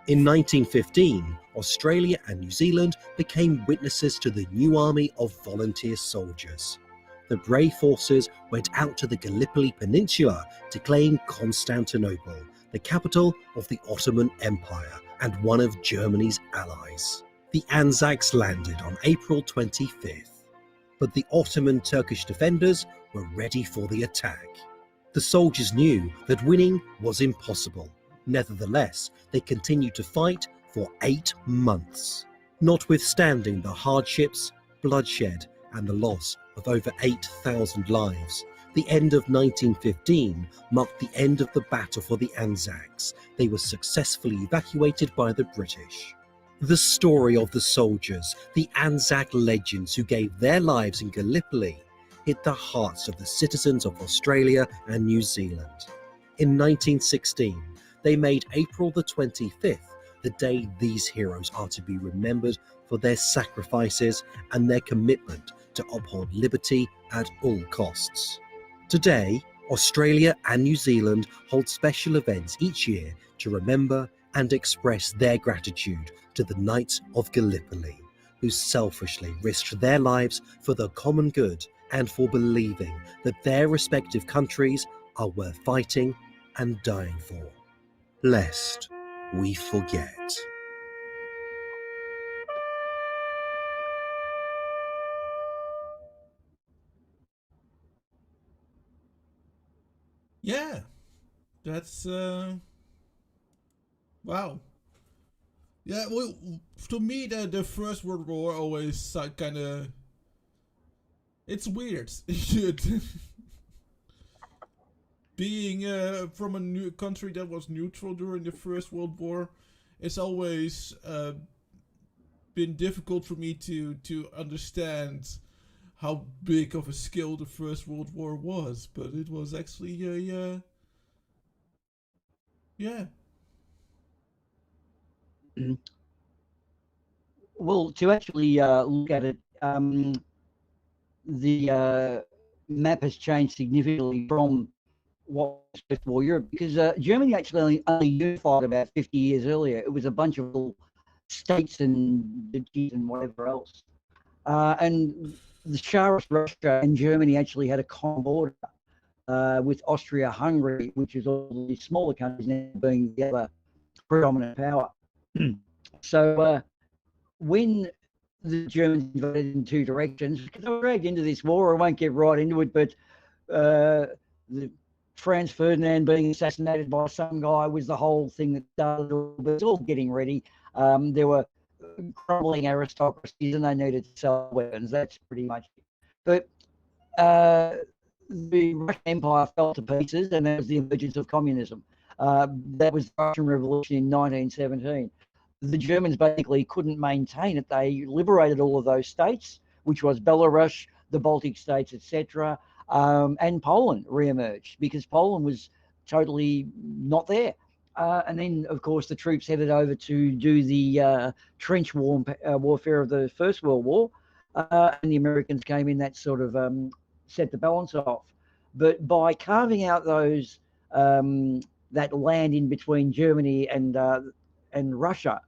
In 1915, Australia and New Zealand became witnesses to the new army of volunteer soldiers. The brave forces went out to the Gallipoli Peninsula to claim Constantinople, the capital of the Ottoman Empire and one of Germany's allies. The Anzacs landed on April 25th, but the Ottoman Turkish defenders were ready for the attack. The soldiers knew that winning was impossible. Nevertheless, they continued to fight for 8 months. Notwithstanding the hardships, bloodshed, and the loss of over 8,000 lives, the end of 1915 marked the end of the battle for the Anzacs. They were successfully evacuated by the British. The story of the soldiers, the Anzac legends who gave their lives in Gallipoli, hit the hearts of the citizens of Australia and New Zealand. In 1916, they made April the 25th the day these heroes are to be remembered for their sacrifices and their commitment to uphold liberty at all costs. Today, Australia and New Zealand hold special events each year to remember and express their gratitude to the Knights of Gallipoli, who selfishly risked their lives for the common good and for believing that their respective countries are worth fighting and dying for. Lest we forget. Yeah, that's wow. Yeah, well, to me, the First World War always kind of, it's weird. Being from a new country that was neutral during the First World War, it's always been difficult for me to understand how big of a skill the First World War was, but it was actually yeah. Well, to actually look at it, the map has changed significantly from what was First War Europe, because Germany actually only unified about 50 years earlier. It was a bunch of little states and duchies and whatever else. And the Tsarist Russia and Germany actually had a common border with Austria-Hungary, which is all these smaller countries now being the other predominant power. So when the Germans invaded in two directions, because they were dragged into this war, I won't get right into it, but the Franz Ferdinand being assassinated by some guy was the whole thing that started. It was all getting ready. There were crumbling aristocracies and they needed to sell weapons. That's pretty much it. But the Russian Empire fell to pieces, and there was the emergence of communism. That was the Russian Revolution in 1917. The Germans basically couldn't maintain it. They liberated all of those states, which was Belarus, the Baltic states, etc., and Poland re-emerged because Poland was totally not there. And then, of course, the troops headed over to do the trench warfare of the First World War, and the Americans came in. That sort of set the balance off. But by carving out those that land in between Germany and Russia,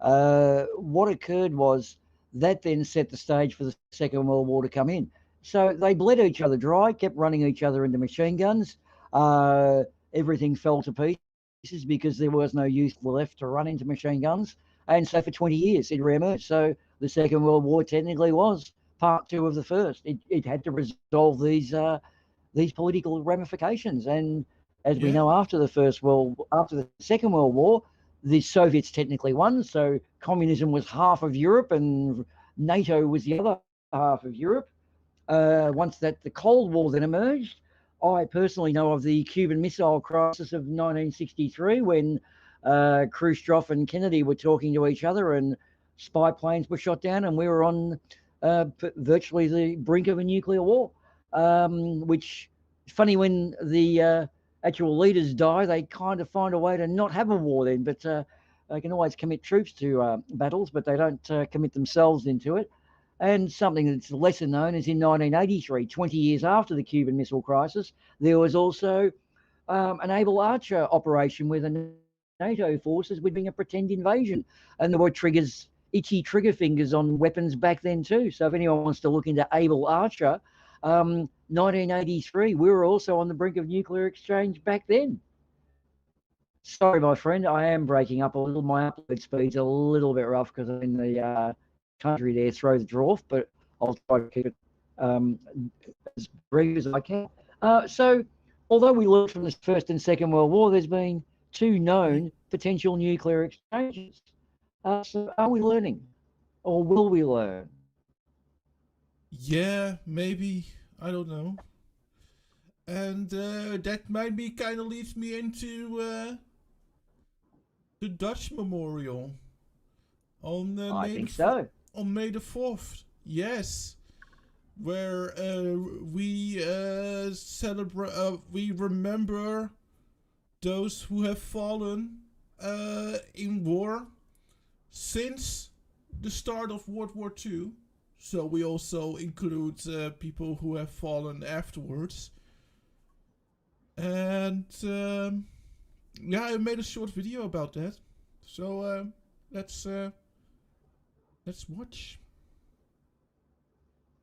what occurred was that then set the stage for the Second World War to come in. So they bled each other dry, kept running each other into machine guns. Everything fell to pieces because there was no youth left to run into machine guns. And so for 20 years it re-emerged. So the Second World War technically was part two of the first. It had to resolve these political ramifications. And as we know, after the Second World War, the Soviets technically won. So communism was half of Europe and NATO was the other half of Europe. Once the Cold War then emerged, I personally know of the Cuban Missile Crisis of 1963 when Khrushchev and Kennedy were talking to each other and spy planes were shot down and we were on virtually the brink of a nuclear war, which is funny. When the actual leaders die, they kind of find a way to not have a war then, but they can always commit troops to battles, but they don't commit themselves into it. And something that's lesser known is in 1983, 20 years after the Cuban Missile Crisis, there was also an Able Archer operation where the NATO forces were doing a pretend invasion. And there were itchy trigger fingers on weapons back then too. So if anyone wants to look into Able Archer, 1983, we were also on the brink of nuclear exchange back then. Sorry, my friend, I am breaking up a little. My upload speed's a little bit rough because I'm in the country there throws the dwarf, but I'll try to keep it as brief as I can. So although we learned from the First and Second World War, there's been two known potential nuclear exchanges. So are we learning, or will we learn? Yeah, maybe. I don't know. And that maybe kind of leads me into the Dutch Memorial on I think so. On May the 4th. Yes, where we celebrate. We remember those who have fallen in war since the start of World War II. So we also include people who have fallen afterwards. And yeah, I made a short video about that. So let's watch.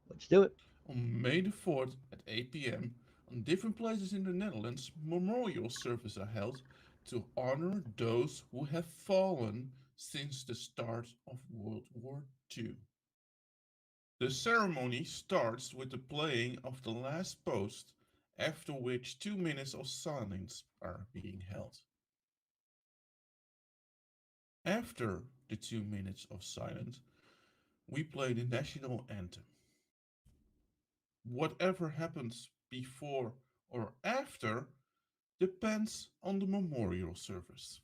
Let's do it. On May the 4th at 8 p.m. on different places in the Netherlands, memorial services are held to honor those who have fallen since the start of World War II. The ceremony starts with the playing of the last post, after which 2 minutes of silence are being held. After the 2 minutes of silence, we play the national anthem. Whatever happens before or after depends on the memorial service.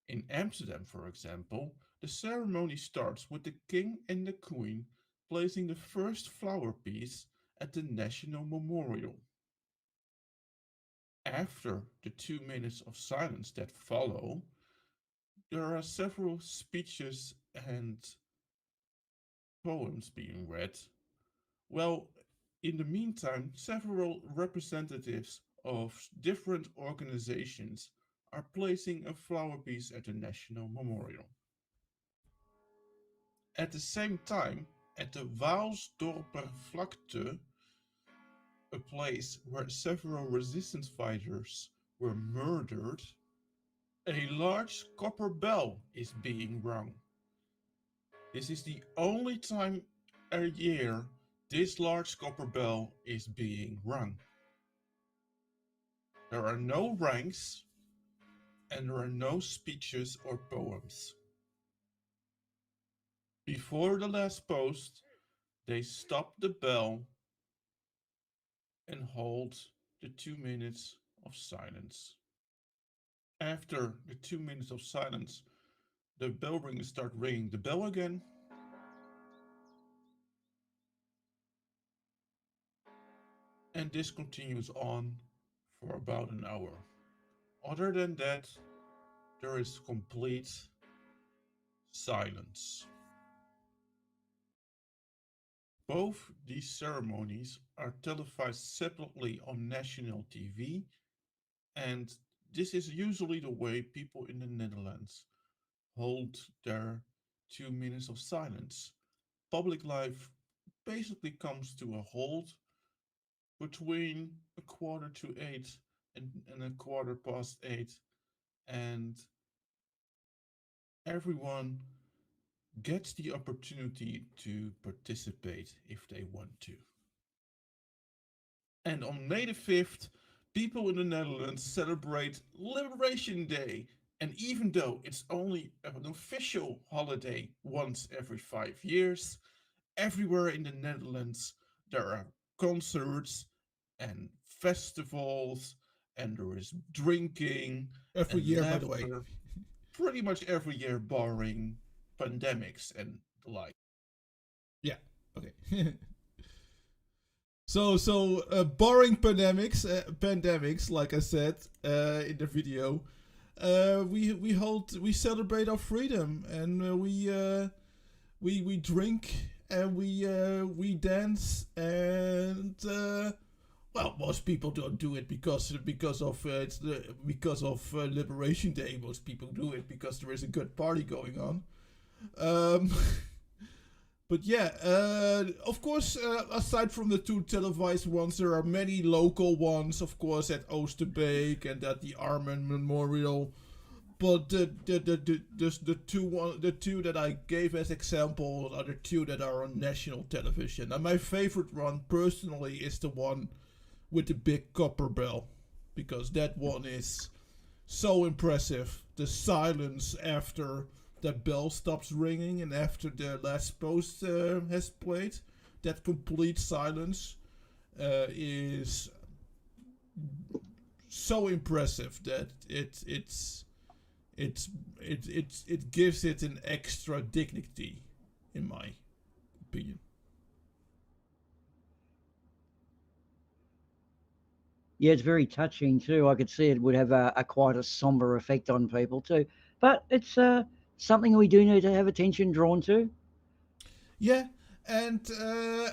In Amsterdam, for example, the ceremony starts with the king and the queen placing the first flower piece at the National Memorial. After the 2 minutes of silence that follow, there are several speeches and poems being read. Well, in the meantime, several representatives of different organizations are placing a flower piece at the National Memorial. At the same time, at the Waalsdorper Vlakte, a place where several resistance fighters were murdered, a large copper bell is being rung. This is the only time a year this large copper bell is being rung. There are no ranks, and there are no speeches or poems. Before the last post, they stop the bell and hold the 2 minutes of silence. After the 2 minutes of silence, the bell ringers start ringing the bell again. And this continues on for about an hour. Other than that, there is complete silence. Both these ceremonies are televised separately on national TV, and this is usually the way people in the Netherlands hold their 2 minutes of silence. Public life basically comes to a halt between 7:45 and 8:15, and everyone gets the opportunity to participate if they want to. And on May the 5th, people in the Netherlands celebrate Liberation Day. And even though it's only an official holiday once every 5 years, everywhere in the Netherlands there are concerts and festivals, and there is drinking. Every and year, by the way. Pretty much every year, barring pandemics and the like. Yeah, okay. So barring pandemics, like I said in the video, we celebrate our freedom, and we drink, and we dance, and well, most people don't do it because of Liberation Day. Most people do it because there is a good party going on. But yeah, of course, aside from the 2 televised ones, there are many local ones, of course, at Oosterbeek and at the Armen Memorial. But the two that I gave as examples are the 2 that are on national television. And my favorite one, personally, is the one with the big copper bell, because that one is so impressive. The silence after that bell stops ringing and after the last post has played, that complete silence is so impressive that it gives it an extra dignity, in my opinion. Yeah, it's very touching too. I could see it would have a quite a somber effect on people too. But it's something we do need to have attention drawn to. Yeah, and the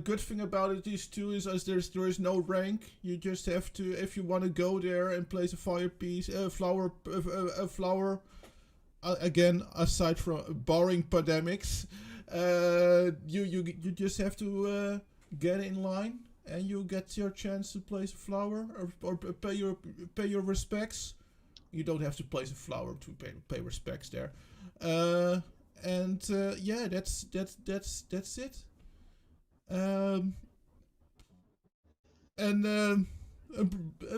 good thing about it is too is there is no rank. You just have to, if you want to go there and place a flower. Again, aside from barring pandemics, you just have to get in line, and you get your chance to place a flower or pay your respects. You don't have to place a flower to pay respects there. Yeah, that's it. A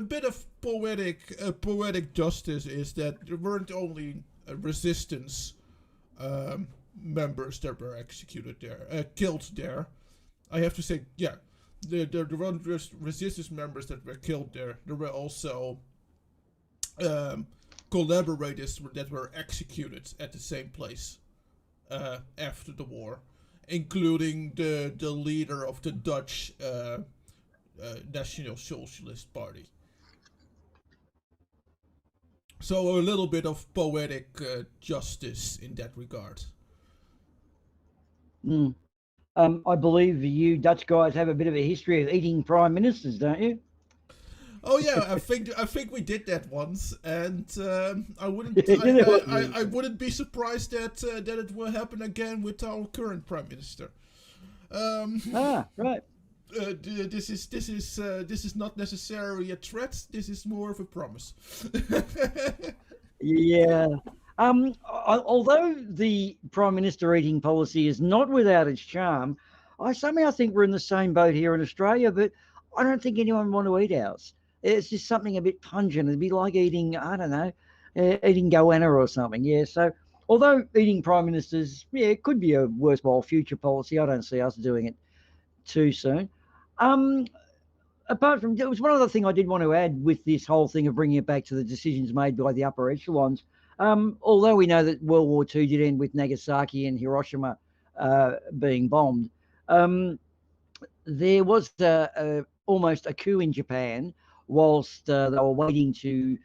bit of poetic justice is that there weren't only resistance members that were executed there, killed there. I have to say, yeah, there weren't resistance members that were killed there. There were also collaborators that were executed at the same place after the war, including the leader of the Dutch National Socialist Party. So a little bit of poetic justice in that regard. I believe you Dutch guys have a bit of a history of eating prime ministers, don't you? Oh yeah, I think we did that once, and I wouldn't be surprised that it will happen again with our current prime minister. Right. this is not necessarily a threat. This is more of a promise. Yeah. Although the Prime Minister eating policy is not without its charm, I somehow think we're in the same boat here in Australia, but I don't think anyone want to eat ours. It's just something a bit pungent. It'd be like eating, I don't know, eating goanna or something. Yeah. So although eating Prime Ministers, yeah, it could be a worthwhile future policy. I don't see us doing it too soon. Apart from, there was one other thing I did want to add with this whole thing of bringing it back to the decisions made by the upper echelons. Although we know that World War II did end with Nagasaki and Hiroshima being bombed, there was almost a coup in Japan whilst they were waiting to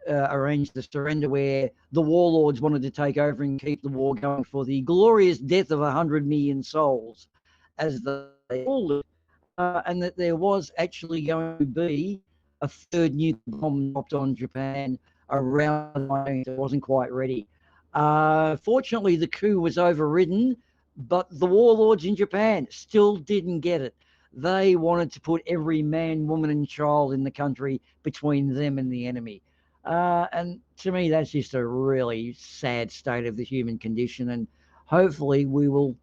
arrange the surrender, where the warlords wanted to take over and keep the war going for the glorious death of 100 million souls, as they called it. And that there was actually going to be a third nuclear bomb dropped on Japan around the 19th. It wasn't quite ready. Fortunately, the coup was overridden, but the warlords in Japan still didn't get it. They wanted to put every man, woman, and child in the country between them and the enemy. And to me, that's just a really sad state of the human condition. And hopefully we will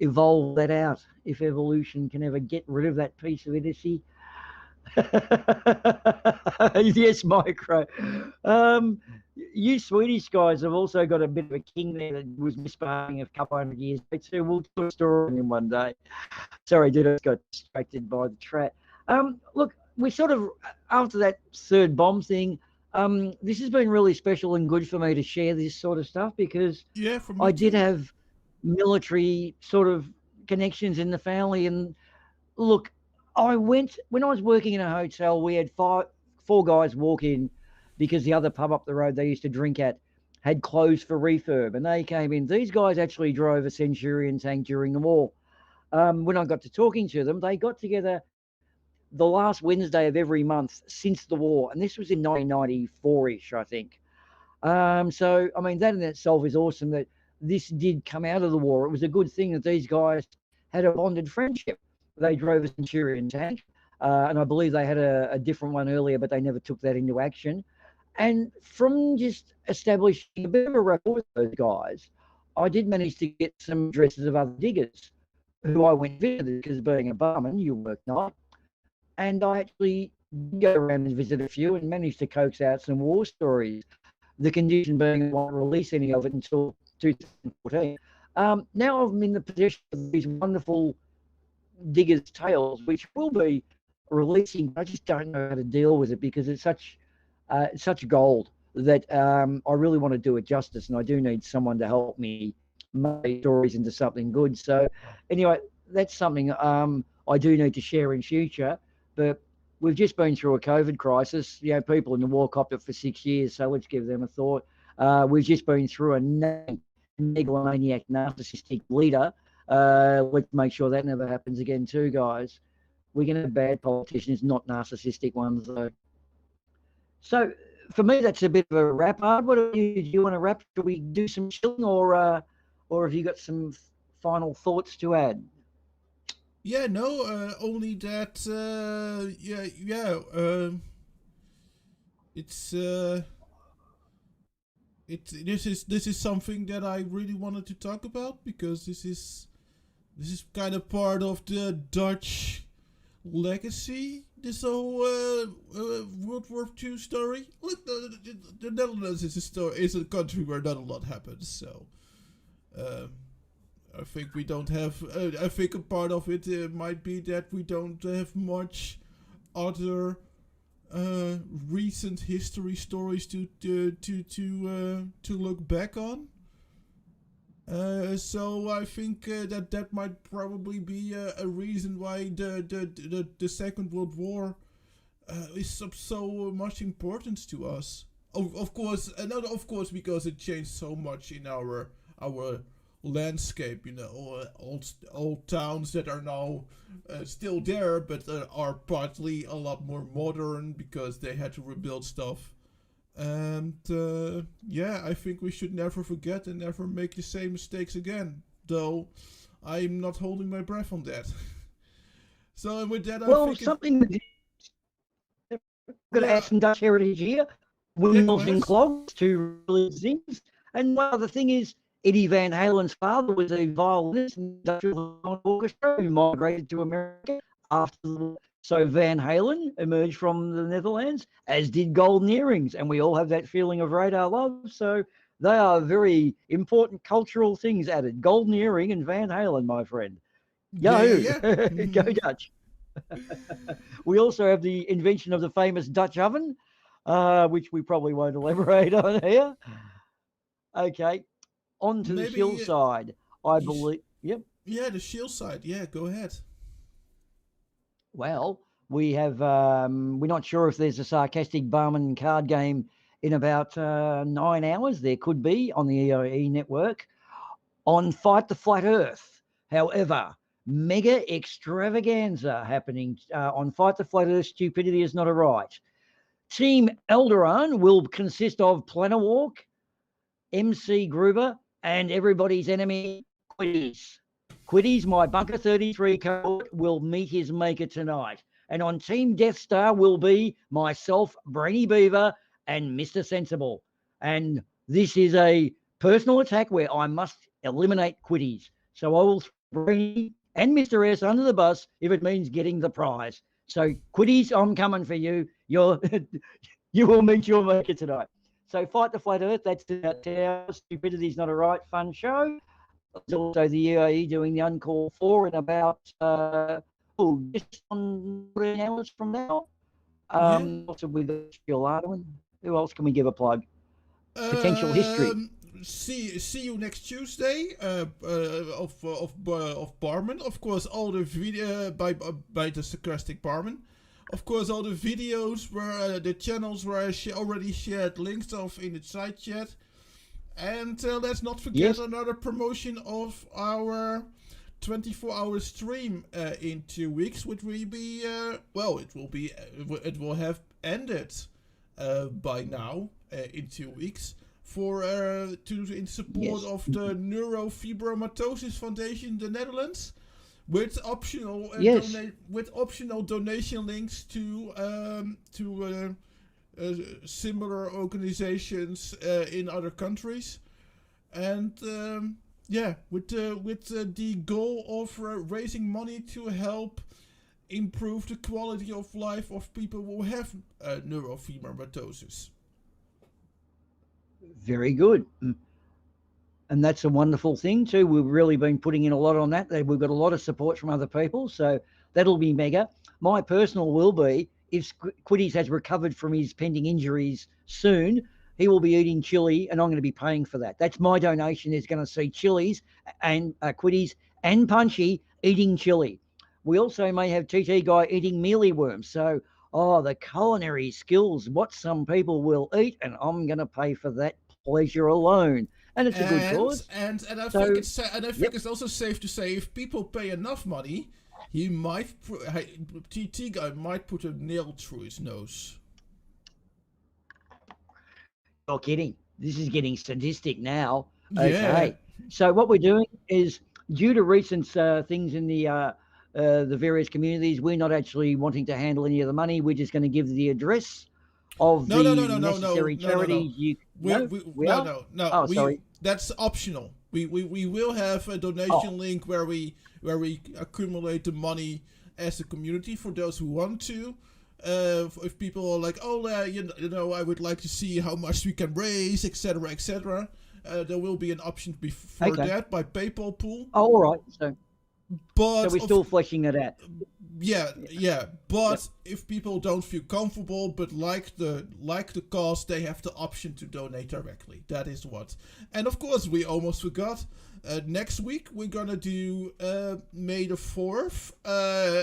evolve that out if evolution can ever get rid of that piece of idiocy. Yes, Micro. You Swedish guys have also got a bit of a king there that was misbehaving a couple hundred years ago too. We'll do a story on him one day. Sorry, dude, I got distracted by the chat. Look, we sort of, after that third bomb thing, this has been really special and good for me to share this sort of stuff, because I did have military sort of connections in the family. And look, when I was working in a hotel, we had four guys walk in because the other pub up the road they used to drink at had closed for refurb, and they came in. These guys actually drove a Centurion tank during the war. When I got to talking to them, they got together the last Wednesday of every month since the war, and this was in 1994-ish, I think. So, I mean, that in itself is awesome that this did come out of the war. It was a good thing that these guys had a bonded friendship. They drove a Centurion tank, and I believe they had a different one earlier, but they never took that into action. And from just establishing a bit of a rapport with those guys, I did manage to get some addresses of other diggers who I went visited, because being a barman, you work night. And I actually go around and visit a few and managed to coax out some war stories. The condition being I won't release any of it until 2014. Now I'm in the possession of these wonderful diggers' tales, which will be releasing. I just don't know how to deal with it, because it's such gold that I really want to do it justice, and I do need someone to help me make stories into something good. So anyway, that's something I do need to share in future. But we've just been through a COVID crisis. You know, people in the war copped it for 6 years, so let's give them a thought. We've just been through a megalomaniac, narcissistic leader. Let's make sure that never happens again too, guys. We can have bad politicians, not narcissistic ones, though. So for me, that's a bit of a wrap. What do you want to wrap? Should we do some chilling, or have you got some final thoughts to add? Yeah, no, only that, this is something that I really wanted to talk about, because this is kind of part of the Dutch legacy, this whole World War II story. Look, the Netherlands is a country where not a lot happens, so I think we don't have. I think a part of it might be that we don't have much other recent history stories to look back on. So I think that might probably be a reason why the Second World War is of so much importance to us. Of course, not of course, because it changed so much in our landscape. You know, old towns that are now still there, but are partly a lot more modern because they had to rebuild stuff. And yeah, I think we should never forget and never make the same mistakes again. Though I'm not holding my breath on that. So with that, I Well, think something that got to add some Dutch heritage here. Windmills and clogs, two really things. And one other thing is Eddie Van Halen's father was a violinist in the Dutch Philharmonic Orchestra who migrated to America after the. So Van Halen emerged from the Netherlands, as did Golden Earrings, and we all have that feeling of radar love. So they are very important cultural things added. Golden Earring and Van Halen, my friend. Yahoo! Yeah. Go Dutch. We also have the invention of the famous Dutch oven, which we probably won't elaborate on here. Okay, on to the shield side. I believe. Yep. Yeah, the shield side. Yeah, go ahead. Well, we have. We're not sure if there's a sarcastic barman card game in about 9 hours. There could be on the EIE network on Fight the Flat Earth. However, mega extravaganza happening on Fight the Flat Earth. Stupidity is not a right. Team Eldaran will consist of Planawalk, MC Gruber, and everybody's enemy, Quiddies. Quiddies, my Bunker 33 cohort, will meet his maker tonight. And on Team Death Star will be myself, Brainy Beaver, and Mr. Sensible. And this is a personal attack where I must eliminate Quiddies. So I will throw Brainy and Mr. S under the bus if it means getting the prize. So Quiddies, I'm coming for you. You will meet your maker tonight. So Fight the Flat Earth, that's about 10 hours. Stupidity's not a right, fun show. There's also the EIE doing the Uncalled 4 in about just on 14 hours from now. Also with Arduin. Who else can we give a plug? Potential history. See you next Tuesday of Barman. Of course, all the video by the Sarcastic Barman. Of course, all the videos where the channels where I already shared links of in the side chat. And let's not forget another promotion of our 24-hour stream in 2 weeks, which will be it will have ended by now in 2 weeks in support of the Neurofibromatosis Foundation, the Netherlands, with optional donation links to similar organizations in other countries, and with the goal of raising money to help improve the quality of life of people who have neurofibromatosis. Very good. And that's a wonderful thing too. We've really been putting in a lot on that. We've got a lot of support from other people, so that'll be mega. My personal will be, if Quiddies has recovered from his pending injuries soon, he will be eating chili, and I'm going to be paying for that. That's my donation, is going to see Chili's and Quiddies and Punchy eating chili. We also may have TT Guy eating mealy worms. So, the culinary skills, what some people will eat, and I'm going to pay for that pleasure alone. And it's a good cause. And I think it's also safe to say, if people pay enough money, he might, TT Guy might put a nail through his nose. Not kidding. This is getting sadistic now. Yeah. Okay. So what we're doing is, due to recent things in the various communities, we're not actually wanting to handle any of the money. We're just going to give the address of the necessary charities. No. Sorry. That's optional. We will have a donation link where we accumulate the money as a community for those who want to. If people are like, I would like to see how much we can raise, etc., etc. There will be an option for that by PayPal pool. Oh, all right. So we're still fleshing that out. Yeah. But if people don't feel comfortable but like the cause, they have the option to donate directly. That is what. And of course, we almost forgot. Next week we're gonna do May the 4th,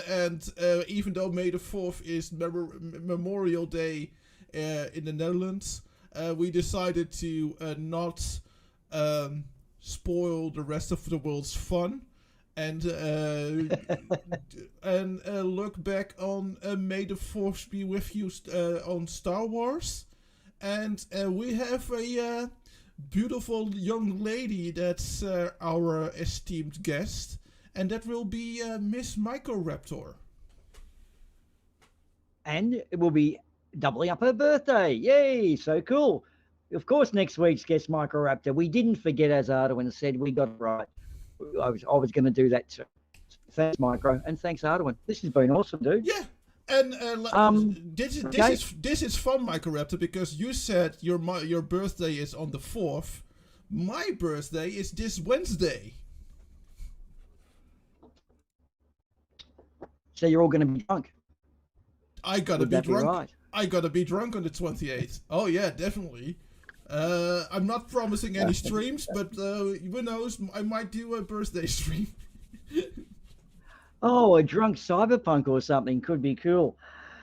and even though May the 4th is Memorial Day in the Netherlands, we decided to not spoil the rest of the world's fun. And look back on May the 4th be with you on Star Wars. And we have a beautiful young lady that's our esteemed guest. And that will be Miss Microraptor. And it will be doubling up her birthday. Yay, so cool. Of course, next week's guest Microraptor. We didn't forget, as Arduin said, we got it right. I was going to do that too. Thanks, Micro, and thanks, Arduin. This has been awesome, dude. Yeah. And this is fun, Microraptor, because you said your birthday is on the 4th. My birthday is this Wednesday. So you're all going to be drunk. I gotta be drunk. Right? I gotta be drunk on the 28th. Oh yeah, definitely. I'm not promising any streams, but who knows? I might do a birthday stream. Oh, a drunk cyberpunk or something could be cool.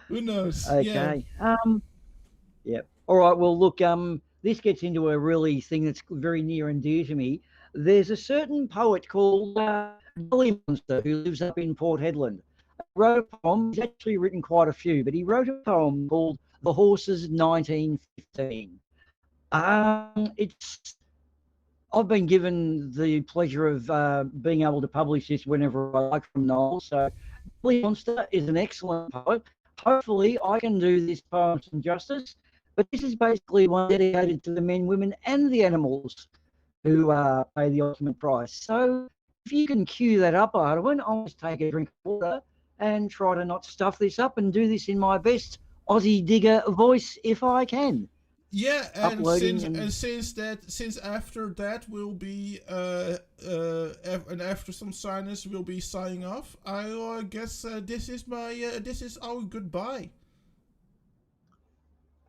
Who knows? Okay. Yeah. Yep. All right. Well, look. This gets into a really thing that's very near and dear to me. There's a certain poet called Dolly Monster who lives up in Port Hedland. Wrote a poem. He's actually written quite a few, but he wrote a poem called "The Horses 1915." I've been given the pleasure of being able to publish this whenever I like from Noel. So, Dolly Monster is an excellent poet. Hopefully, I can do this poem some justice. But this is basically one dedicated to the men, women, and the animals who pay the ultimate price. So, if you can cue that up, Arduin, I'll just take a drink of water and try to not stuff this up and do this in my best Aussie digger voice if I can. Yeah, and since after that will be and after some signers will be signing off, I guess this is our goodbye.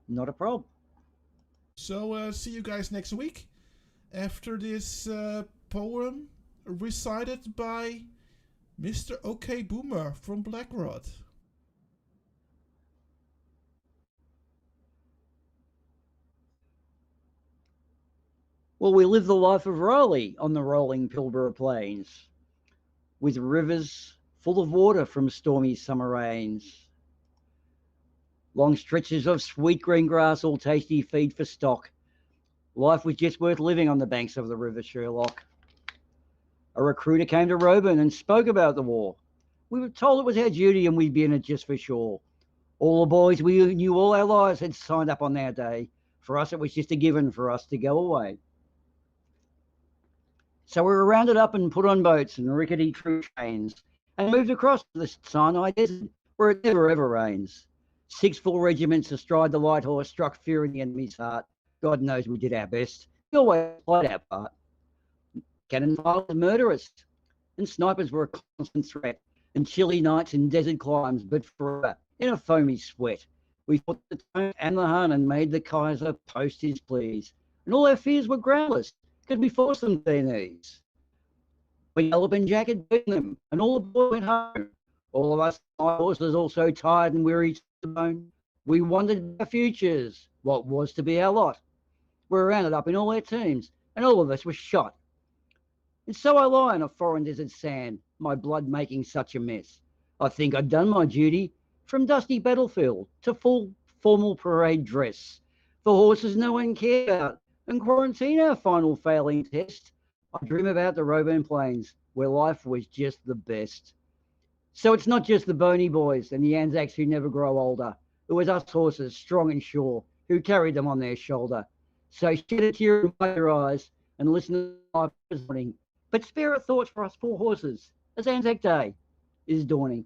Not a problem. So see you guys next week after this poem recited by Mr. OK Boomer from Blackrod. Well, we live the life of Rowley on the rolling Pilbara Plains, with rivers full of water from stormy summer rains. Long stretches of sweet green grass, all tasty feed for stock. Life was just worth living on the banks of the River Sherlock. A recruiter came to Roebourne and spoke about the war. We were told it was our duty and we'd be in it just for sure. All the boys we knew all our lives had signed up on our day. For us, it was just a given for us to go away. So we were rounded up and put on boats and rickety tree trains and moved across the Sinai Desert where it never ever rains. 6 full regiments astride the light horse struck fear in the enemy's heart. God knows we did our best. We always played our part. Cannon fire was murderous, and snipers were a constant threat, and chilly nights in desert climes, but forever in a foamy sweat. We fought the Tone and the Hun and made the Kaiser post his pleas, and all our fears were groundless, because we forced them to their knees. When Yallop and Jack had beaten them, and all the boys went home, all of us horses also tired and weary to the bone, we wondered our futures, what was to be our lot. We were rounded up in all our teams, and all of us were shot. And so I lie in a foreign desert sand, my blood making such a mess. I think I'd done my duty, from dusty battlefield to full formal parade dress. For horses no one cared about, and quarantine our final failing test. I dream about the Roebourne Plains, where life was just the best. So it's not just the bony boys and the Anzacs who never grow older. It was us horses, strong and sure, who carried them on their shoulder. So shed a tear in my eyes and listen to my morning. But spare a thought for us poor horses, as Anzac Day is dawning.